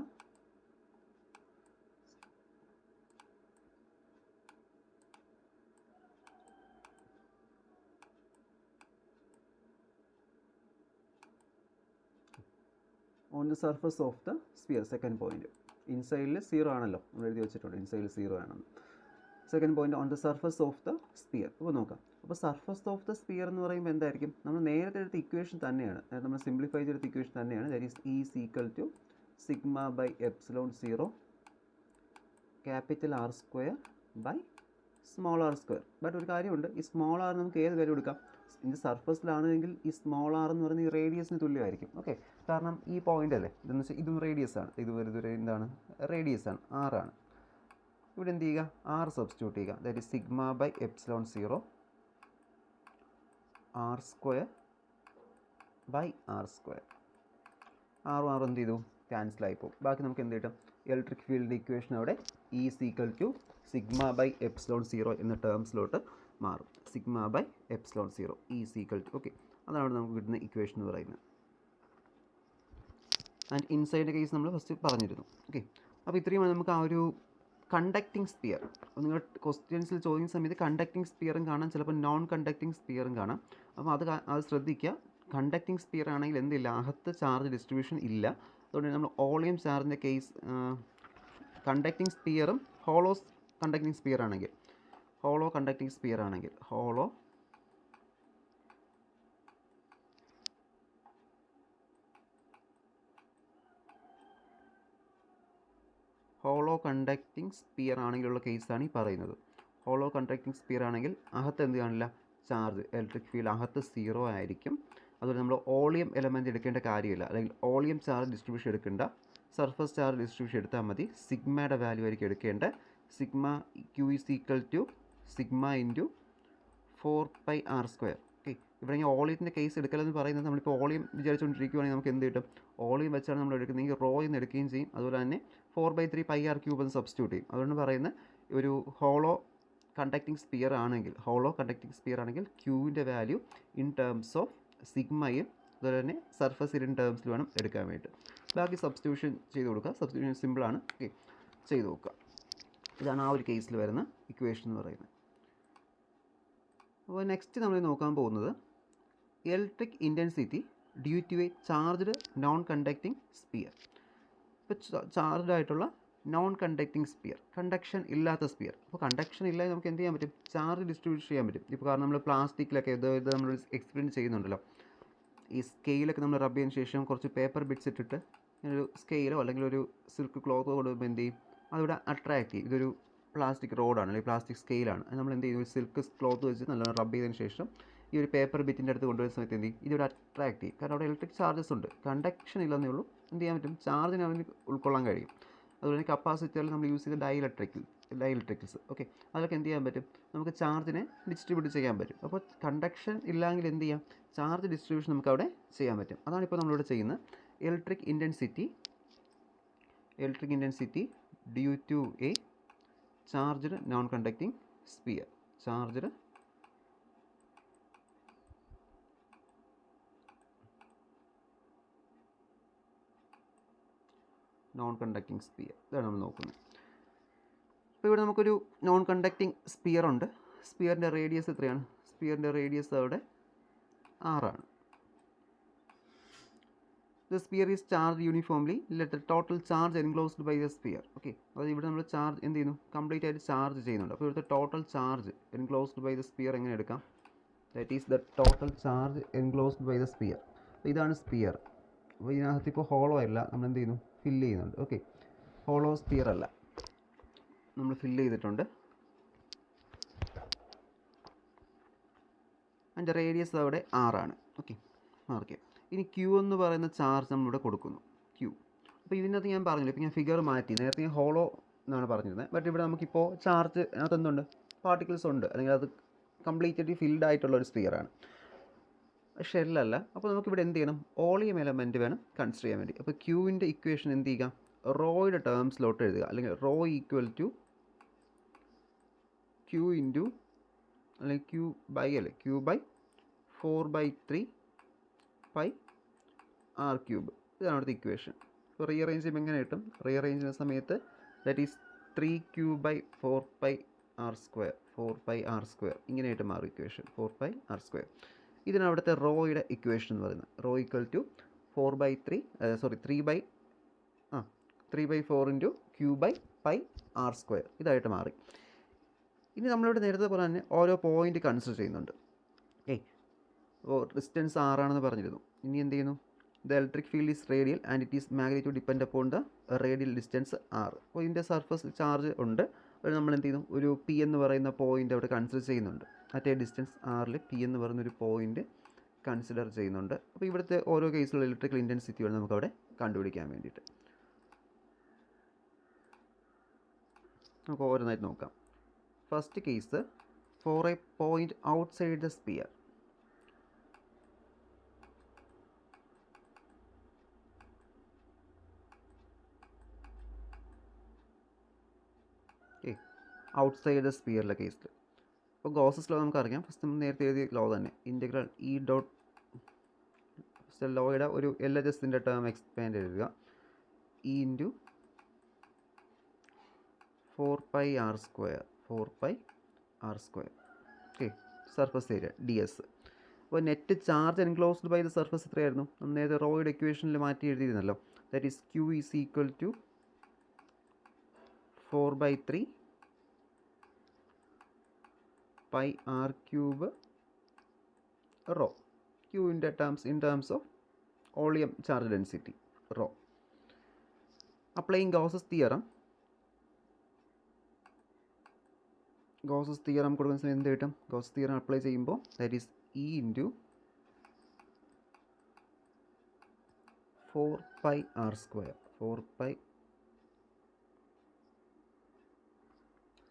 surface of the sphere. Second point ഇൻസൈഡിൽ 0 ആണല്ലോ, നമ്മൾ എഴുതി വെച്ചിട്ടുണ്ട് ഇൻസൈഡിൽ 0 ആണെന്ന്. Second point on the surface of the sphere. അപ്പോൾ നോക്കാം, അപ്പോൾ സർഫസ് ഓഫ് ദ സ്പിയർ എന്ന് പറയുമ്പോൾ എന്തായിരിക്കും, നമ്മൾ നേരത്തെ എടുത്ത ഇക്വേഷൻ തന്നെയാണ്, നമ്മൾ സിംപ്ലിഫൈ ചെയ്തെടുത്ത ഇക്വേഷൻ തന്നെയാണ്. That is equal to sigma by epsilon 0 capital R square by small R square. But ഒരു കാര്യമുണ്ട്, ഈ സ്മോൾ ആർ നമുക്ക് ഏത് വാല്യൂ എടുക്കാം? ഇതിൻ്റെ സർഫസിലാണെങ്കിൽ ഈ സ്മോൾ ആർ എന്ന് പറയുന്നത് ഈ റേഡിയസിന് തുല്യമായിരിക്കും. ഓക്കെ, കാരണം ഈ പോയിൻ്റ് അല്ലേ, ഇതെന്ന് വെച്ചാൽ ഇതും റേഡിയസ് ആണ്, ഇതൊരു എന്താണ് റേഡിയസ് ആണ്, ആറാണ്. ഇവിടെ എന്ത് ചെയ്യുക? ആർ സബ്സ്റ്റിറ്റ്യൂട്ട് ചെയ്യുക. That is sigma by epsilon 0 R square by R square. ആറും ആറും എന്ത് ചെയ്തു? ക്യാൻസലായി പോകും. ബാക്കി നമുക്ക് എന്ത് കിട്ടും? ഇലക്ട്രിക് ഫീൽഡിൻ്റെ ഇക്വേഷൻ അവിടെ E = സിഗ്മ ബൈ എപ്സിലോൺ 0 എന്ന ടേംസിലോട്ട് മാറും. Sigma by epsilon 0 E = okay, അതാണ് നമുക്ക് കിട്ടുന്ന ഇക്വേഷൻ എന്ന് പറയുന്നത്. ആൻഡ് ഇൻസൈഡിൻ്റെ കേസ് നമ്മൾ ഫസ്റ്റ് പറഞ്ഞിരുന്നു. ഓക്കെ, അപ്പോൾ ഇത്രയുമാണ് നമുക്ക് ആ ഒരു കണ്ടക്റ്റിംഗ് സ്പിയർ. അപ്പോൾ നിങ്ങൾ ക്വസ്റ്റ്യൻസിൽ ചോദിക്കുന്ന സമയത്ത് കണ്ടക്റ്റിംഗ് സ്പിയറും കാണാം, ചിലപ്പോൾ നോൺ കണ്ടക്റ്റിംഗ് സ്പിയറും കാണാം. അപ്പോൾ അത് ശ്രദ്ധിക്കുക. കണ്ടക്റ്റിംഗ് സ്പിയർ ആണെങ്കിൽ എന്തില്ല, അകത്ത് ചാർജ് ഡിസ്ട്രിബ്യൂഷൻ ഇല്ല. അതുകൊണ്ട് നമ്മൾ വോളിയം ചാർജിൻ്റെ കേസ് കണ്ടക്റ്റിംഗ് സ്പിയറും ഹോളോ കണ്ടക്റ്റിംഗ് സ്പിയർ ആണെങ്കിൽ ഹോളോ കണ്ടക്റ്റിംഗ് സ്പിയർ ആണെങ്കിലുള്ള കേസാണ് ഈ പറയുന്നത്. ഹോളോ കണ്ടക്റ്റിംഗ് സ്പിയർ ആണെങ്കിൽ അകത്ത് എന്ത് കാണില്ല? ചാർജ്, ഇലക്ട്രിക് ഫീൽഡ് അകത്ത് 0 ആയിരിക്കും. അതുപോലെ നമ്മൾ വോളിയം എലമെൻറ്റ് എടുക്കേണ്ട കാര്യമില്ല, അല്ലെങ്കിൽ വോളിയം ചാർജ് ഡിസ്ട്രിബ്യൂഷൻ എടുക്കേണ്ട, സർഫസ് ചാർജ് ഡിസ്ട്രിബ്യൂഷൻ എടുത്താൽ മതി. സിഗ്മയുടെ വാല്യൂ ആയിരിക്കും എടുക്കേണ്ടത്. Sigma Q = sigma into 4πr². Okay, ഇവിടെ ഈ വോളിയത്തിൻ്റെ കേസ് എടുക്കലെന്ന് പറയുന്നത് നമ്മളിപ്പോൾ വോളിയം വിചാരിച്ചുകൊണ്ടിരിക്കുകയാണെങ്കിൽ നമുക്ക് എന്ത് കിട്ടും? വോളിയം വെച്ചാണ് നമ്മൾ എടുക്കുന്നതെങ്കിൽ റോ എന്ന് എടുക്കുകയും ചെയ്യും. അതുപോലെ തന്നെ 4/3πr³ എന്ന് സബ്സ്റ്റിറ്റ്യൂട്ട് ചെയ്യും. അതുകൊണ്ട് പറയുന്നത് ഒരു ഹോളോ കണ്ടക്റ്റിംഗ് സ്പിയർ ആണെങ്കിൽ ക്യൂവിൻ്റെ വാല്യൂ ഇൻ ടേംസ് ഓഫ് സിഗ്മയും അതുപോലെ തന്നെ സർഫസ് ഇൻ ടേംസിൽ വേണം എടുക്കാൻ വേണ്ടി. ബാക്കി സബ്സ്റ്റിറ്റ്യൂഷൻ ചെയ്ത് കൊടുക്കുക. സബ്സ്റ്റിറ്റ്യൂഷൻ സിമ്പിളാണ്. ഓക്കെ, ചെയ്ത് നോക്കുക. ഇതാണ് ആ ഒരു കേസിൽ വരുന്ന ഇക്വേഷൻ എന്ന് പറയുന്നത്. അപ്പോൾ നെക്സ്റ്റ് നമ്മൾ നോക്കാൻ പോകുന്നത് electric intensity due to a charged non conducting sphere. ഇപ്പോൾ ചാർജ്ഡ് ആയിട്ടുള്ള നോൺ കണ്ടക്റ്റിംഗ് സ്പിയർ, കണ്ടക്ഷൻ ഇല്ലാത്ത സ്പിയർ. അപ്പോൾ കണ്ടക്ഷൻ ഇല്ലാതെ നമുക്ക് എന്ത് ചെയ്യാൻ പറ്റും? ചാർജ് ഡിസ്ട്രിബ്യൂട്ട് ചെയ്യാൻ പറ്റും. ഇപ്പോൾ കാരണം നമ്മൾ പ്ലാസ്റ്റിക്കിലൊക്കെ ഇത് നമ്മൾ എക്സ്പീരിയൻസ് ചെയ്യുന്നുണ്ടല്ലോ. ഈ സ്കെയിലൊക്കെ നമ്മൾ റബ്ബ് ചെയ്തതിന് ശേഷം കുറച്ച് പേപ്പർ ബിറ്റ്സ് ഇട്ടിട്ട് ഒരു സ്കെയിലോ അല്ലെങ്കിൽ ഒരു സിൽക്ക് ക്ലോത്തോ കൊടുക്കുമ്പോൾ എന്ത് ചെയ്യും? അതിവിടെ അട്രാക്ട് ചെയ്യും. ഇതൊരു പ്ലാസ്റ്റിക് റോഡാണ് അല്ലെങ്കിൽ പ്ലാസ്റ്റിക് സ്കെയിലാണ്. അത് നമ്മൾ എന്ത് ചെയ്യും? ഒരു സിൽക്ക് ക്ലോത്ത് വെച്ച് നല്ലോണം റബ്ബ് ചെയ്തതിന് ശേഷം ഈ ഒരു പേപ്പർ ബിറ്റിൻ്റെ അടുത്ത് കൊണ്ടുവരുന്ന സമയത്ത് എന്ത് ചെയ്യും? ഇതിവിടെ അട്രാക്ട് ചെയ്യും. കാരണം അവിടെ ഇലക്ട്രിക് ചാർജസ് ഉണ്ട്, കണ്ടക്ഷൻ ഇല്ലെന്നേ ഉള്ളൂ. എന്ത് ചെയ്യാൻ പറ്റും? ചാർജിന് അവന് ഉൾക്കൊള്ളാൻ കഴിയും. അതുപോലെ തന്നെ കപ്പാസിറ്ററിൽ നമ്മൾ യൂസ് ചെയ്ത ഡൈഇലക്ട്രിക്സ്. ഓക്കെ, അതിലൊക്കെ എന്ത് ചെയ്യാൻ പറ്റും? നമുക്ക് ചാർജിനെ ഡിസ്ട്രിബ്യൂട്ട് ചെയ്യാൻ പറ്റും. അപ്പോൾ കണ്ടക്ഷൻ ഇല്ലെങ്കിൽ എന്ത് ചെയ്യാം? ചാർജ് ഡിസ്ട്രിബ്യൂഷൻ നമുക്ക് അവിടെ ചെയ്യാൻ പറ്റും. അതാണ് ഇപ്പോൾ നമ്മളിവിടെ ചെയ്യുന്നത്. Electric intensity due to a charged non conducting sphere. Non conducting sphere, ഇതാണ് നമ്മൾ നോക്കുന്നത്. ഇപ്പോൾ ഇവിടെ നമുക്കൊരു നോൺ കണ്ടക്റ്റിംഗ് സ്പിയർ ഉണ്ട്. സ്പിയറിൻ്റെ റേഡിയസ് എത്രയാണ്? സ്പിയറിൻ്റെ റേഡിയസ് അവിടെ 6 ആണ്. The sphere is charged uniformly. Let the total charge enclosed by the sphere. Okay, അതായത് ഇവിടെ നമ്മൾ ചാർജ് എന്ത് ചെയ്യുന്നു? കംപ്ലീറ്റ് ആയിട്ട് ചാർജ് ചെയ്യുന്നുണ്ട്. അപ്പോൾ ഇവിടുത്തെ total charge enclosed by the sphere എങ്ങനെ എടുക്കാം? That is the total charge enclosed by the sphere. അപ്പോൾ ഇതാണ് സ്പിയർ. അപ്പോൾ ഇതിനകത്ത് ഇപ്പോൾ ഹോളോ അല്ല, നമ്മൾ എന്ത് ചെയ്യുന്നു? ഫില്ല് ചെയ്യുന്നുണ്ട്. ഓക്കെ, ഹോളോ സ്പിയർ അല്ല, നമ്മൾ ഫില്ല് ചെയ്തിട്ടുണ്ട്. അതിൻ്റെ റേഡിയസ് അവിടെ 6 ആണ്. ഓക്കെ, മാർക്ക് ചെയ്യാം. ഇനി ക്യൂ എന്ന് പറയുന്ന ചാർജ് നമ്മളിവിടെ കൊടുക്കുന്നു. ക്യൂ. അപ്പോൾ ഇതിനകത്ത് ഞാൻ പറഞ്ഞില്ല, ഇപ്പോൾ ഞാൻ ഫിഗർ മാറ്റി. നേരത്തെ ഞാൻ ഹോളോ എന്നാണ് പറഞ്ഞിരുന്നത്. ബട്ട് ഇവിടെ നമുക്കിപ്പോൾ ചാർജ് അതിനകത്ത് എന്തുണ്ട്? പാർട്ടിക്കിൾസ് ഉണ്ട്, അല്ലെങ്കിൽ അത് കംപ്ലീറ്റ്ലി ഫിൽഡ് ആയിട്ടുള്ള ഒരു സ്പിയറാണ്, ഷെല്ലല്ല. അപ്പോൾ നമുക്കിവിടെ എന്ത് ചെയ്യണം? വോളിയം എലമെൻറ്റ് വേണം കൺസിഡർ ചെയ്യാൻ വേണ്ടി. അപ്പോൾ ക്യൂവിൻ്റെ ഇക്വേഷൻ എന്ത് ചെയ്യുക? റോയുടെ ടേംസിലോട്ട് എഴുതുക, അല്ലെങ്കിൽ rho equal to Q into അല്ലെങ്കിൽ ക്യൂ ബൈ 4/3πr³. ഇതാണ് അവിടുത്തെ ഇക്വേഷൻ. ഇപ്പോൾ റീഅറേഞ്ച് ചെയ്യുമ്പോൾ എങ്ങനെ കിട്ടും? റീഅറേഞ്ച് ചെയ്യുന്ന സമയത്ത് ദാറ്റ് ഈസ് 3q/4πr², ഇങ്ങനെയായിട്ട് മാറും ഇക്വേഷൻ. 4πr². ഇതിനാണ് അവിടുത്തെ റോയുടെ ഇക്വേഷൻ എന്ന് പറയുന്നത്. Raw equal to 3/4 into q/πr², ഇതായിട്ട് മാറി. ഇനി നമ്മളിവിടെ നേരത്തെ പോലെ തന്നെ ഓരോ പോയിൻ്റ് കൺസിഡർ ചെയ്യുന്നുണ്ട്. അപ്പോൾ ഡിസ്റ്റൻസ് 6 ആണെന്ന് പറഞ്ഞിരുന്നു. ഇനി എന്ത് ചെയ്യുന്നു? The electric field is radial and it is magnitude depend upon the radial distance R. അപ്പോൾ ഇതിൻ്റെ സർഫസ് ചാർജ് ഉണ്ട്. അപ്പോൾ നമ്മൾ എന്ത് ചെയ്യുന്നു, ഒരു പി എന്ന് പറയുന്ന പോയിൻ്റ് അവിടെ കൺസിഡർ ചെയ്യുന്നുണ്ട്. മറ്റേ ഡിസ്റ്റൻസ് ആറിൽ പി എന്ന് പറയുന്ന ഒരു പോയിൻ്റ് കൺസിഡർ ചെയ്യുന്നുണ്ട്. അപ്പോൾ ഇവിടുത്തെ ഓരോ കേസിലുള്ള ഇലക്ട്രിക്കൽ ഇൻറ്റൻസിറ്റികൾ നമുക്കവിടെ കണ്ടുപിടിക്കാൻ വേണ്ടിയിട്ട് നമുക്ക് ഓരോന്നായിട്ട് നോക്കാം. First case, for a point outside the sphere. Outside the സ്പിയറിലെ കേസിൽ അപ്പോൾ ഗോസസ് ലോ നമുക്കറിയാം. ഫസ്റ്റ് നമ്മൾ നേരത്തെ എഴുതിയ ലോ തന്നെ, ഇൻ്റഗ്രൽ ഇ ഡോട്ട് ലോയുടെ ഒരു LHSൻ്റെ ടേം എക്സ്പാൻഡ് എഴുതുക, e into 4πr², 4πr². Okay, surface area DS. അപ്പോൾ net charge enclosed by the surface എത്രയായിരുന്നു? നമ്മൾ നേരത്തെ റോയുടെ ഇക്വേഷനിൽ മാറ്റി എഴുതിയിരുന്നല്ലോ. That is Q is equal to 4/3 πr³ rho. Qൻ്റെ in terms of volume charge density rho. Applying Gauss's theorem കൊടുക്കുന്ന സമയം എന്ത് കിട്ടും? ഗോസസ് തിയറം അപ്ലൈ ചെയ്യുമ്പോൾ that is e into 4πr², 4π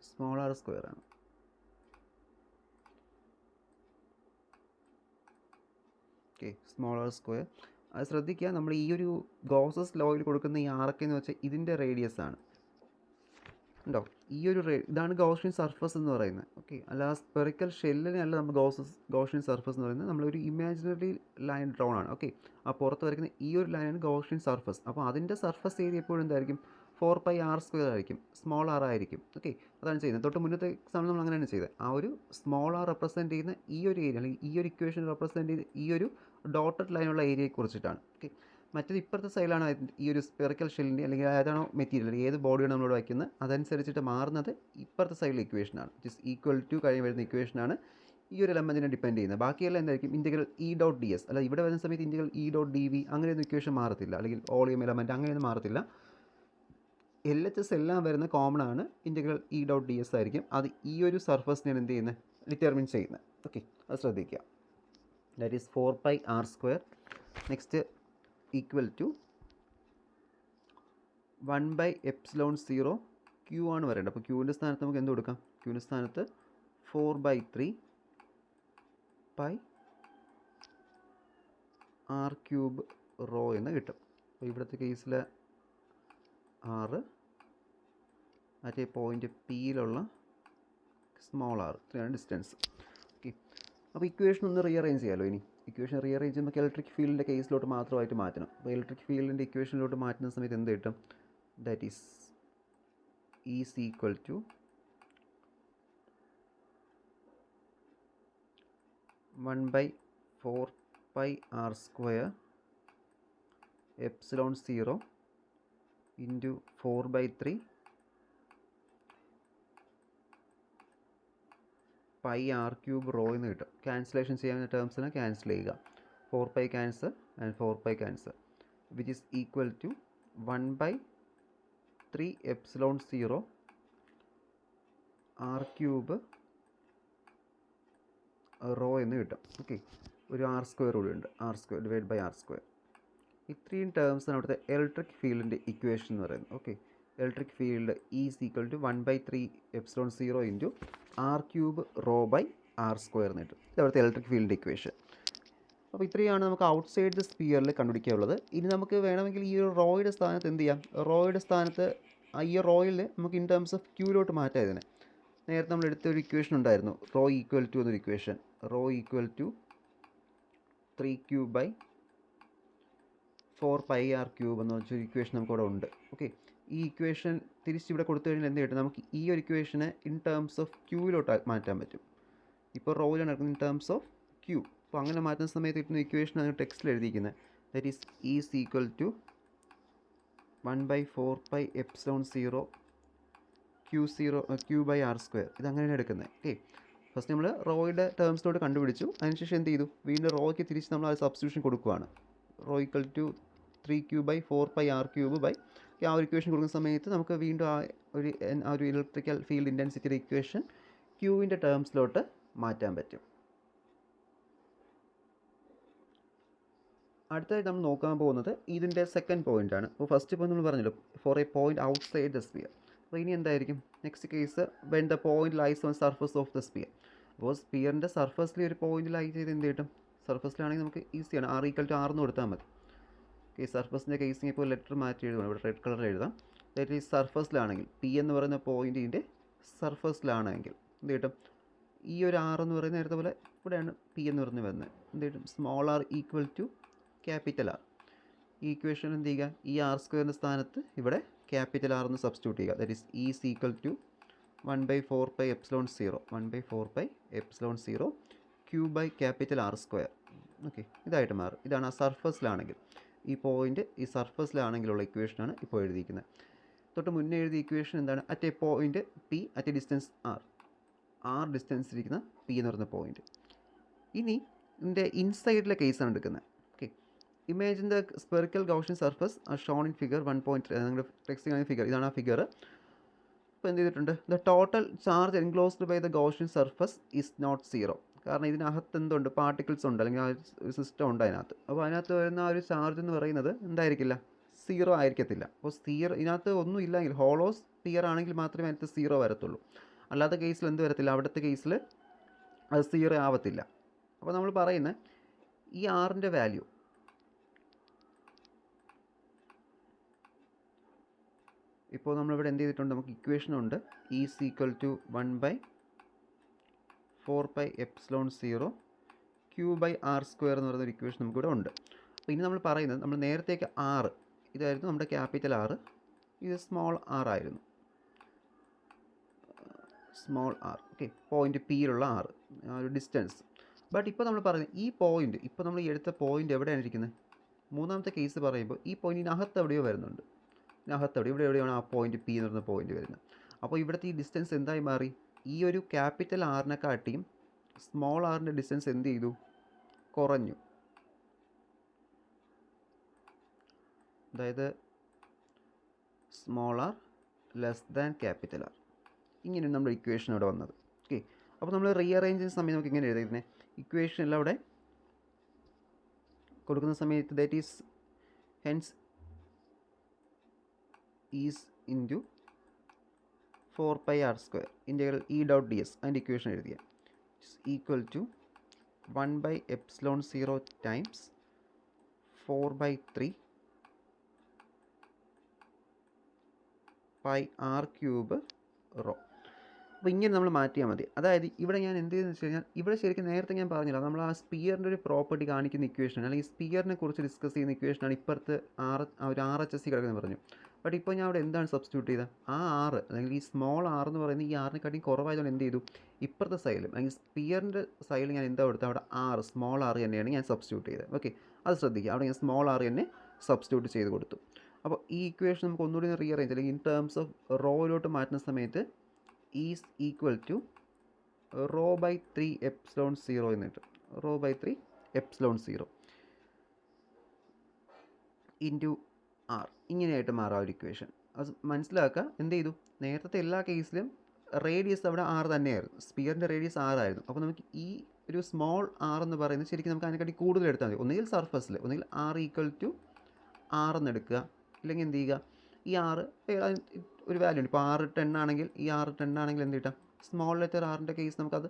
small r² ആണ്. Okay, small r². അത് ശ്രദ്ധിക്കുക, നമ്മൾ ഈ ഒരു ഗോസസ് ലോയിൽ കൊടുക്കുന്ന ഈ ആർക്ക് എന്ന് വെച്ചാൽ ഇതിൻ്റെ റേഡിയസ് ആണ്. ഉണ്ടോ? ഈ ഒരു ഇതാണ് ഗോഷ്യൻ സർഫസ് എന്ന് പറയുന്നത്. ഓക്കെ, അല്ല സ്പെറിക്കൽ ഷെല്ലിനെയല്ല നമ്മൾ ഗോഷ്യൻ സർഫസ് എന്ന് പറയുന്നത്. നമ്മളൊരു ഇമാജിനറി ലൈൻ ഡ്രോൺ ആണ്. ഓക്കെ, ആ പുറത്ത് വരയ്ക്കുന്ന ഈ ഒരു ലൈനാണ് ഗോഷ്യൻ സർഫസ്. അപ്പോൾ അതിൻ്റെ സർഫസ് ഏരിയ എപ്പോഴും എന്തായിരിക്കും? 4πr² ആയിരിക്കും, സ്മോൾ r ആയിരിക്കും. ഓക്കെ, അതാണ് ചെയ്യുന്നത്. തൊട്ട് മുന്നത്തെ എക്സാമ്പിൾ നമ്മൾ അങ്ങനെയാണ് ചെയ്തത്. ആ ഒരു സ്മോൾ r റെപ്രസെൻറ്റ് ചെയ്യുന്ന ഈ ഒരു ഏരിയ, അല്ലെങ്കിൽ ഈ ഒരു ഇക്വേഷൻ റെപ്രസെൻറ്റ് ചെയ്യുന്ന ഈ ഒരു ഡോട്ടഡ് ലൈനുള്ള ഏരിയയെ കുറിച്ചിട്ടാണ്. ഓക്കെ, മറ്റേത് ഇപ്പുറത്തെ സൈഡിലാണ് ഈ ഒരു സ്പെറിക്കൽ ഷെല്ലിൻ്റെ, അല്ലെങ്കിൽ ഏതാണോ മെറ്റീരിയൽ, ഏത് ബോഡിയാണ് നമ്മളോട് വയ്ക്കുന്നത് അതനുസരിച്ചിട്ട് മാറുന്നത് ഇപ്പുറത്തെ സൈഡിലെ ഇക്വേഷനാണ്. ഇറ്റ് ഈസ് ഈക്വൽ ടു കഴിഞ്ഞ് വരുന്ന ഇക്വേഷനാണ് ഈ ഒരു എലമെൻറ്റിനെ ഡിപ്പെൻഡ് ചെയ്യുന്നത്. ബാക്കിയെല്ലാം എന്തായിരിക്കും? Integral E dot DS. അല്ല, ഇവിടെ വരുന്ന സമയത്ത് ഇൻ്റഗ്രൽ ഇ ഡോട്ട് DV അങ്ങനെയൊന്നും ഇക്വേഷൻ മാറത്തില്ല, അല്ലെങ്കിൽ വോളിയം എലമെൻറ്റ് അങ്ങനെയൊന്നും മാറത്തില്ല. LHS എല്ലാം വരുന്ന കോമൺ ആണ്. ഇൻ്റഗ്രൽ ഇ ഡോട്ട് DS ആയിരിക്കും. അത് ഈ ഒരു സർഫസിനെയാണ് എന്ത് ചെയ്യുന്നത്? ഡിറ്റർമിൻ ചെയ്യുന്നത്. ഓക്കെ, അത് ശ്രദ്ധിക്കുക. That is 4πr². Next equal to 1/ε0 Q ആണ് വരേണ്ടത്. അപ്പോൾ Qൻ്റെ സ്ഥാനത്ത് നമുക്ക് എന്ത് കൊടുക്കാം? Qൻ്റെ സ്ഥാനത്ത് 4/3 πr³ റോ എന്ന് കിട്ടും. അപ്പോൾ ഇവിടുത്തെ കേസിൽ r, മറ്റേ പോയിൻ്റ് Pയിലുള്ള സ്മോൾ r, ഇത്രയാണ് ഡിസ്റ്റൻസ്. ഓക്കെ, അപ്പോൾ ഇക്വേഷൻ ഒന്ന് റീഅറേഞ്ച് ചെയ്യാമല്ലോ. ഇനി ഇക്വേഷൻ റീഅറേഞ്ച് ചെയ്യുമ്പോൾ ഇലക്ട്രിക് ഫീൽഡിൻ്റെ കേസിലോട്ട് മാത്രമായിട്ട് മാറ്റണം. അപ്പോൾ ഇലക്ട്രിക് ഫീൽഡിൻ്റെ ഇക്വേഷനിലോട്ട് മാറ്റുന്ന സമയത്ത് എന്ത് കിട്ടും? That is equal to 1/4πr² ε0 into 4/3 πr³ rho എന്ന് കിട്ടും. ക്യാൻസലേഷൻ ചെയ്യാവുന്ന ടേംസിനെ ക്യാൻസൽ ചെയ്യുക. 4π cancel and 4π cancel, which is equal to 1/3ε0 r³ rho എന്ന് കിട്ടും. ഓക്കെ, ഒരു r² കൂടി ഉണ്ട്. r² divide by r². ഇത്രയും ടേംസാണ് അവിടുത്തെ ഇലക്ട്രിക് ഫീൽഡിൻ്റെ ഇക്വേഷൻ എന്ന് പറയുന്നത്. Okay, electric field is equal to 1/3ε0 into r³ rho by r² എന്ന് കിട്ടും. ഇത് അവിടുത്തെ ഇലക്ട്രിക് ഫീൽഡിൻ്റെ ഇക്വേഷൻ. അപ്പോൾ ഇത്രയാണ് നമുക്ക് ഔട്ട്സൈഡ് ദ സ്പിയറിൽ കണ്ടുപിടിക്കാനുള്ളത്. ഇനി നമുക്ക് വേണമെങ്കിൽ ഈ ഒരു റോയുടെ സ്ഥാനത്ത് എന്ത് ചെയ്യാം? റോയുടെ സ്ഥാനത്ത് ഈ റോയിൽ നമുക്ക് ഇൻ ടേംസ് ഓഫ് ക്യൂലോട്ട് മാറ്റാം. ഇതിനെ നേരത്തെ നമ്മൾ എടുത്ത ഒരു ഇക്വേഷൻ ഉണ്ടായിരുന്നു, റോ ഈക്വൽ ടു എന്നൊരു equation. Rho equal to 3Q/4πr³ എന്ന് വെച്ചൊരു ഇക്വേഷൻ നമുക്കവിടെ ഉണ്ട്. ഓക്കെ, ഈ ഇക്വേഷൻ തിരിച്ചിവിടെ കൊടുത്തു കഴിഞ്ഞാൽ എന്ത് കിട്ടും? നമുക്ക് ഈ ഒരു ഇക്വേഷനെ ഇൻ ടേംസ് ഓഫ് ക്യൂവിലോട്ട് മാറ്റാൻ പറ്റും. ഇപ്പോൾ റോയിലാണ് നടക്കുന്നത് ഇൻ ടേംസ് ഓഫ് ക്യൂ. അപ്പോൾ അങ്ങനെ മാറ്റുന്ന സമയത്ത് കിട്ടുന്ന ഇക്വേഷൻ ആണ് ടെക്സ്റ്റിൽ എഴുതിയിരിക്കുന്നത്. That is equal to 1/4πε0 Q/r². ഇതങ്ങനെയാണ് എടുക്കുന്നത്. ഓക്കെ, ഫസ്റ്റ് നമ്മൾ റോയുടെ ടേംസിലോട്ട് കണ്ടുപിടിച്ചു. അതിനുശേഷം എന്ത് ചെയ്തു? വീണ്ടും റോയ്ക്ക് തിരിച്ച് നമ്മൾ ആ സബ്സ്റ്റിറ്റ്യൂഷൻ കൊടുക്കുകയാണ്. Raw equal to 3Q/4πr³ by ആ ഒരു ഇക്വേഷൻ കൊടുക്കുന്ന സമയത്ത് നമുക്ക് വീണ്ടും ആ ഒരു ഇലക്ട്രിക്കൽ ഫീൽഡ് ഇൻറ്റൻസിറ്റിയുടെ ഇക്വേഷൻ ക്യൂവിൻ്റെ ടേംസിലോട്ട് മാറ്റാൻ പറ്റും. അടുത്തതായിട്ട് നമ്മൾ നോക്കാൻ പോകുന്നത് ഇതിൻ്റെ സെക്കൻഡ് പോയിൻ്റ് ആണ്. അപ്പോൾ ഫസ്റ്റ് പോയിന്റ് നമ്മൾ പറഞ്ഞല്ലോ, for a point outside the sphere. അപ്പോൾ ഇനി എന്തായിരിക്കും next case, when the point lies on surface of the sphere. അപ്പോൾ സ്ഫിയറിൻ്റെ സർഫസിൽ ഒരു പോയിന്റ് ലൈ ചെയ്ത് എന്ത് കിട്ടും, സർഫസിലാണെങ്കിൽ നമുക്ക് ഈസിയാണ്, R = R എന്ന് കൊടുത്താൽ മതി. ഓക്കെ, സർഫസിൻ്റെ കേസിങ് ഇപ്പോൾ ലെറ്റർ മാറ്റി എഴുതണം, ഇവിടെ റെഡ് കളറിൽ എഴുതാം. ദാറ്റ് ഈസ് സർഫസിലാണെങ്കിൽ P എന്ന് പറയുന്ന പോയിൻറ്റിൻ്റെ സർഫസിലാണെങ്കിൽ എന്ത് കിട്ടും, ഈ ഒരു R എന്ന് പറയുന്ന നേരത്തെ പോലെ ഇവിടെയാണ് P എന്ന് പറഞ്ഞ് വരുന്നത്. എന്ത് കിട്ടും, small r equal to capital R. ഈ ഇക്വേഷൻ എന്ത് ചെയ്യുക, ഈ R² സ്ഥാനത്ത് ഇവിടെ ക്യാപിറ്റൽ R എന്ന് സബ്സ്റ്റിറ്റ്യൂട്ട് ചെയ്യുക. That is E = 1/4πε0 1/4πε0 Q/R². Okay, ഇതായിട്ട് മാറും. ഇതാണ് ആ സർഫസിലാണെങ്കിൽ, ഈ പോയിന്റ് ഈ സർഫസിലാണെങ്കിലുള്ള ഇക്വേഷനാണ് ഇപ്പോൾ എഴുതിയിരിക്കുന്നത്. തൊട്ട് മുന്നേ എഴുതിയ ഇക്വേഷൻ എന്താണ്, at A point P at a distance R distance ഇരിക്കുന്ന P എന്ന് പറയുന്ന പോയിന്റ്. ഇനി ഇതിൻ്റെ ഇൻസൈഡിലെ കേസാണ് എടുക്കുന്നത്. Okay, imagine the spherical Gaussian surface shown in figure 1.3. നിങ്ങളുടെ ടെക്സ്റ്റിംഗ് ഫിഗർ ഇതാണ് ആ ഫിഗർ. ഇപ്പോൾ എന്ത് ചെയ്തിട്ടുണ്ട്, the total charge enclosed by the Gaussian surface is not 0. കാരണം ഇതിനകത്ത് എന്തുണ്ട്, പാർട്ടിക്കിൾസ് ഉണ്ട്, അല്ലെങ്കിൽ ആ ഒരു സിസ്റ്റം ഉണ്ട് അതിനകത്ത്. അപ്പോൾ അതിനകത്ത് വരുന്ന ആ ഒരു ചാർജ് എന്ന് പറയുന്നത് എന്തായിരിക്കില്ല, 0 ആയിരിക്കത്തില്ല. അപ്പോൾ ഇതിനകത്ത് ഒന്നും ഇല്ലെങ്കിൽ, ഹോളോ സ്ഫിയർ ആണെങ്കിൽ മാത്രമേ അതിനകത്ത് 0 വരത്തുള്ളൂ. അല്ലാത്ത കേസിൽ എന്ത് വരത്തില്ല, അവിടുത്തെ കേസിൽ അത് 0 ആവത്തില്ല. അപ്പോൾ നമ്മൾ പറയുന്നത് ഈ ആറിൻ്റെ വാല്യൂ ഇപ്പോൾ നമ്മളിവിടെ എന്ത് ചെയ്തിട്ടുണ്ട്, നമുക്ക് ഇക്വേഷനുണ്ട് E = 1/4πε0 Q/R² എന്ന് പറയുന്ന ഒരു ഇക്വേഷൻ നമുക്കിവിടെ ഉണ്ട്. അപ്പോൾ ഇനി നമ്മൾ പറയുന്നത്, നമ്മൾ നേരത്തേക്ക് R ഇതായിരുന്നു നമ്മുടെ ക്യാപിറ്റൽ R, ഇത് സ്മോൾ r ആയിരുന്നു, സ്മോൾ r. ഓക്കെ, പോയിന്റ് Pയിലുള്ള R, ആ ഒരു ഡിസ്റ്റൻസ്. ബട്ട് ഇപ്പോൾ നമ്മൾ പറയുന്നത് ഈ പോയിന്റ്, ഇപ്പോൾ നമ്മൾ എടുത്ത പോയിന്റ് എവിടെയാണ് ഇരിക്കുന്നത്, മൂന്നാമത്തെ കേസ് പറയുമ്പോൾ ഈ പോയിന്റിനകത്ത് എവിടെയോ വരുന്നുണ്ട്, ഇവിടെ എവിടെയാണ് ആ പോയിന്റ് P എന്ന് പറയുന്ന പോയിന്റ് വരുന്നത്. അപ്പോൾ ഇവിടുത്തെ ഈ ഡിസ്റ്റൻസ് എന്തായി മാറി, ഈ ഒരു ക്യാപിറ്റൽ ആറിനെക്കാട്ടിയും സ്മോൾ ആറിൻ്റെ ഡിസ്റ്റൻസ് എന്ത് ചെയ്തു, കുറഞ്ഞു. അതായത് small r less than capital R. ഇങ്ങനെയാണ് നമ്മുടെ ഇക്വേഷൻ ഇവിടെ വന്നത്. ഓക്കെ, അപ്പോൾ നമ്മൾ റീഅറേഞ്ച് ചെയ്യുന്ന സമയത്ത് നമുക്ക് ഇങ്ങനെ എഴുതിയിരുന്നത്, ഇക്വേഷൻ എല്ലാം അവിടെ കൊടുക്കുന്ന സമയത്ത് that is hence is into 4πr² integral E.ds അതിൻ്റെ ഇക്വേഷൻ എഴുതിയ equal to 1/ε0 times 4/3 πr³ raw. അപ്പോൾ ഇങ്ങനെ നമ്മൾ മാറ്റിയാൽ മതി. അതായത് ഇവിടെ ഞാൻ എന്ത് ചെയ്തെന്ന് വെച്ച് കഴിഞ്ഞാൽ, ഇവിടെ ശരിക്കും നേരത്തെ ഞാൻ പറഞ്ഞില്ല, നമ്മൾ ആ സ്പിയറിൻ്റെ ഒരു പ്രോപ്പർട്ടി കാണിക്കുന്ന ഇക്വേഷനാണ്, അല്ലെങ്കിൽ സ്പിയറിനെ കുറിച്ച് ഡിസ്കസ് ചെയ്യുന്ന ഇക്വേഷനാണ് ഇപ്പുറത്ത് ഒരു RHS കിടക്കുന്നത് പറഞ്ഞു. ബട്ട് ഇപ്പോൾ ഞാൻ അവിടെ എന്താണ് സബ്സ്റ്റിറ്റ്യൂട്ട് ചെയ്തത്, ആ R അല്ലെങ്കിൽ ഈ സ്മോൾ r എന്ന് പറയുന്നത് ഈ ആറിനെക്കാട്ടിയും കുറവായതുകൊണ്ട് എന്ത് ചെയ്തു, ഇപ്പുറത്തെ സൈഡിലും അല്ലെങ്കിൽ സ്പിയറിൻ്റെ സൈഡിൽ ഞാൻ എന്താ കൊടുത്തത്, അവിടെ സ്മോൾ r തന്നെയാണ് ഞാൻ സബ്സ്റ്റിറ്റ്യൂട്ട് ചെയ്തത്. ഓക്കെ, അത് ശ്രദ്ധിക്കുക, അവിടെ ഞാൻ സ്മോൾ r തന്നെ സബ്സ്റ്റിറ്റ്യൂട്ട് ചെയ്ത് കൊടുത്തു. അപ്പോൾ ഈ ഇക്വേഷൻ നമുക്ക് ഒന്നുകൂടി റീഅറേഞ്ച്, അല്ലെങ്കിൽ ഇൻ ടേംസ് ഓഫ് റോയിലോട്ട് മാറ്റുന്ന സമയത്ത് ഈസ് ഈക്വൽ ടു ρ/3ε0 എന്ന് കിട്ടും. ρ/3ε0 ഇൻറ്റു R ഇങ്ങനെയായിട്ട് മാറാം ഒരു ഇക്വേഷൻ. അത് മനസ്സിലാക്കുക. എന്ത് ചെയ്തു, നേരത്തെ എല്ലാ കേസിലും റേഡിയസ് അവിടെ R തന്നെയായിരുന്നു, സ്പിയറിൻ്റെ റേഡിയസ് R ആയിരുന്നു. അപ്പോൾ നമുക്ക് ഈ ഒരു സ്മോൾ r എന്ന് പറയുന്നത് ശരിക്കും നമുക്ക് അതിനെക്കാട്ടി കൂടുതൽ എടുത്താൽ മതി. ഒന്നുകിൽ സർഫസിൽ, ഒന്നുകിൽ R = R എന്ന് എടുക്കുക, ഇല്ലെങ്കിൽ എന്ത് ചെയ്യുക, ഈ R ഒരു വാല്യൂ ഉണ്ട്. ഇപ്പോൾ R 10 ആണെങ്കിൽ ഈ R 10 ആണെങ്കിൽ എന്ത് കിട്ടാം, സ്മോൾ ലെറ്റർ ആറിൻ്റെ കേസ് നമുക്കത്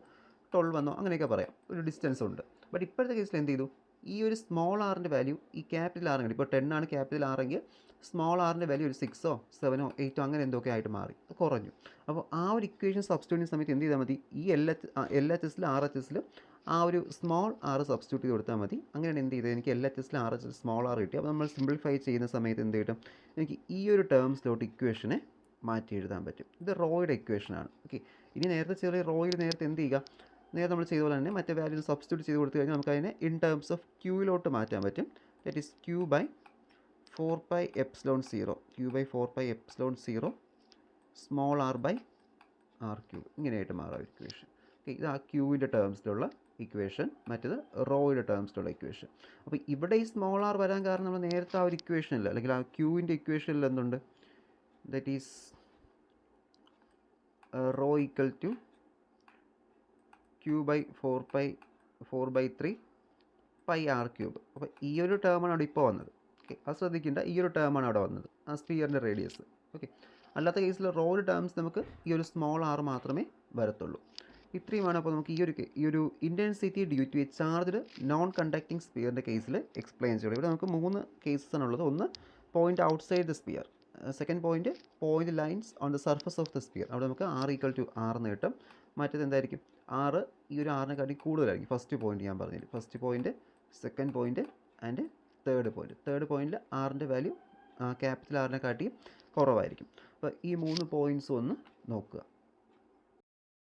12 വന്നോ അങ്ങനെയൊക്കെ പറയാം, ഒരു ഡിസ്റ്റൻസ് ഉണ്ട്. ബട്ട് ഇപ്പോഴത്തെ കേസിൽ എന്ത് ചെയ്തു, ഈ ഒരു സ്മോൾ ആറിൻ്റെ വാല്യൂ ഈ ക്യാപിറ്റൽ R ഉണ്ട്. ഇപ്പോൾ 10 ആണ് ക്യാപിറ്റൽ R എങ്കിൽ സ്മോൾ ആറിൻ്റെ വാല്യൂ ഒരു 6ഓ 7ഓ 8ഓ അങ്ങനെ എന്തൊക്കെ ആയിട്ട് മാറി, കുറഞ്ഞു. അപ്പോൾ ആ ഒരു ഇക്വേഷൻ സബ്സ്റ്റിറ്റ്യൂട്ട് ചെയ്യുന്ന സമയത്ത് എന്ത് ചെയ്താൽ മതി, ഈ LHSലും RHSലും ആ ഒരു സ്മോൾ r സബ്സ്റ്റിറ്റ്യൂട്ട് ചെയ്ത് കൊടുത്താൽ മതി. അങ്ങനെയാണ് എന്ത് ചെയ്തത്, എനിക്ക് LHSലും RHS സ്മോൾ r കിട്ടി. അപ്പോൾ നമ്മൾ സിംപ്ലിഫൈ ചെയ്യുന്ന സമയത്ത് എന്ത് കിട്ടും, എനിക്ക് ഈ ഒരു ടേംസിലോട്ട് ഇക്വേഷനെ മാറ്റി എഴുതാൻ പറ്റും. ഇത് റോയുടെ ഇക്വേഷനാണ്. ഓക്കെ, ഇനി നേരത്തെ ചെറിയ റോയിൽ നേരത്തെ എന്ത് ചെയ്യുക, നേരത്തെ നമ്മൾ ചെയ്ത പോലെ തന്നെ മറ്റേ വാല്യൂ സബ്സ്റ്റിറ്റ്യൂട്ട് ചെയ്ത് കൊടുത്തു കഴിഞ്ഞാൽ നമുക്ക് അതിനെ ഇൻ ടേംസ് ഓഫ് ക്യൂയിലോട്ട് മാറ്റാൻ പറ്റും. That is Q/4πε0 small r/r³ ഇങ്ങനെയായിട്ട് മാറാം ഇക്വേഷൻ. ഓക്കെ, ഇത് ആ ക്യൂവിൻ്റെ ടേംസിലുള്ള ഇക്വേഷൻ, മറ്റേത് റോയുടെ ടേംസിലുള്ള ഇക്വേഷൻ. അപ്പോൾ ഇവിടെ ഈ സ്മോൾ ആർ വരാൻ കാരണം നമ്മൾ നേരത്തെ ആ ഒരു ഇക്വേഷനിൽ അല്ലെങ്കിൽ ആ ക്യൂവിൻ്റെ ഇക്വേഷനിൽ എന്തുണ്ട്, that is rho equal to Q by 4/3 pi R cube. അപ്പോൾ ഈ ഒരു ടേമാണ് അവിടെ ഇപ്പോൾ വന്നത്. ഓക്കെ, അത് ശ്രദ്ധിക്കേണ്ട, ഈ ഒരു ടേമാണ് അവിടെ വന്നത്, ആ സ്ഫിയറിൻ്റെ റേഡിയസ്. ഓക്കെ, അല്ലാത്ത കേസിൽ റോയുടെ ടേംസ് നമുക്ക് ഈ ഒരു സ്മോൾ ആർ മാത്രമേ വരത്തുള്ളൂ. ഇത്രയുമാണ് അപ്പോൾ നമുക്ക് ഈ ഒരു intensity due to a charged non conducting സ്പിയറിൻ്റെ കേസിൽ എക്സ്പ്ലെയിൻ ചെയ്യണം. ഇവിടെ നമുക്ക് 3 കേസസ് ആണുള്ളത്. ഒന്ന് point outside the sphere, second point lines on the surface of the sphere, അവിടെ നമുക്ക് ആർ ഈക്വൽ ടു ആർ എന്ന് കിട്ടും. മറ്റേത് എന്തായിരിക്കും, ആറ് ഈ ഒരു ആറിനെക്കാട്ടി കൂടുതലായിരിക്കും. ഫസ്റ്റ് പോയിന്റ് ഞാൻ പറഞ്ഞില്ല, first point, second point and third പോയിന്റിൽ ആറിൻ്റെ വാല്യൂ ക്യാപിറ്റൽ ആറിനെക്കാട്ടി കുറവായിരിക്കും. അപ്പോൾ ഈ 3 പോയിൻറ്റ്സും ഒന്ന് നോക്കുക.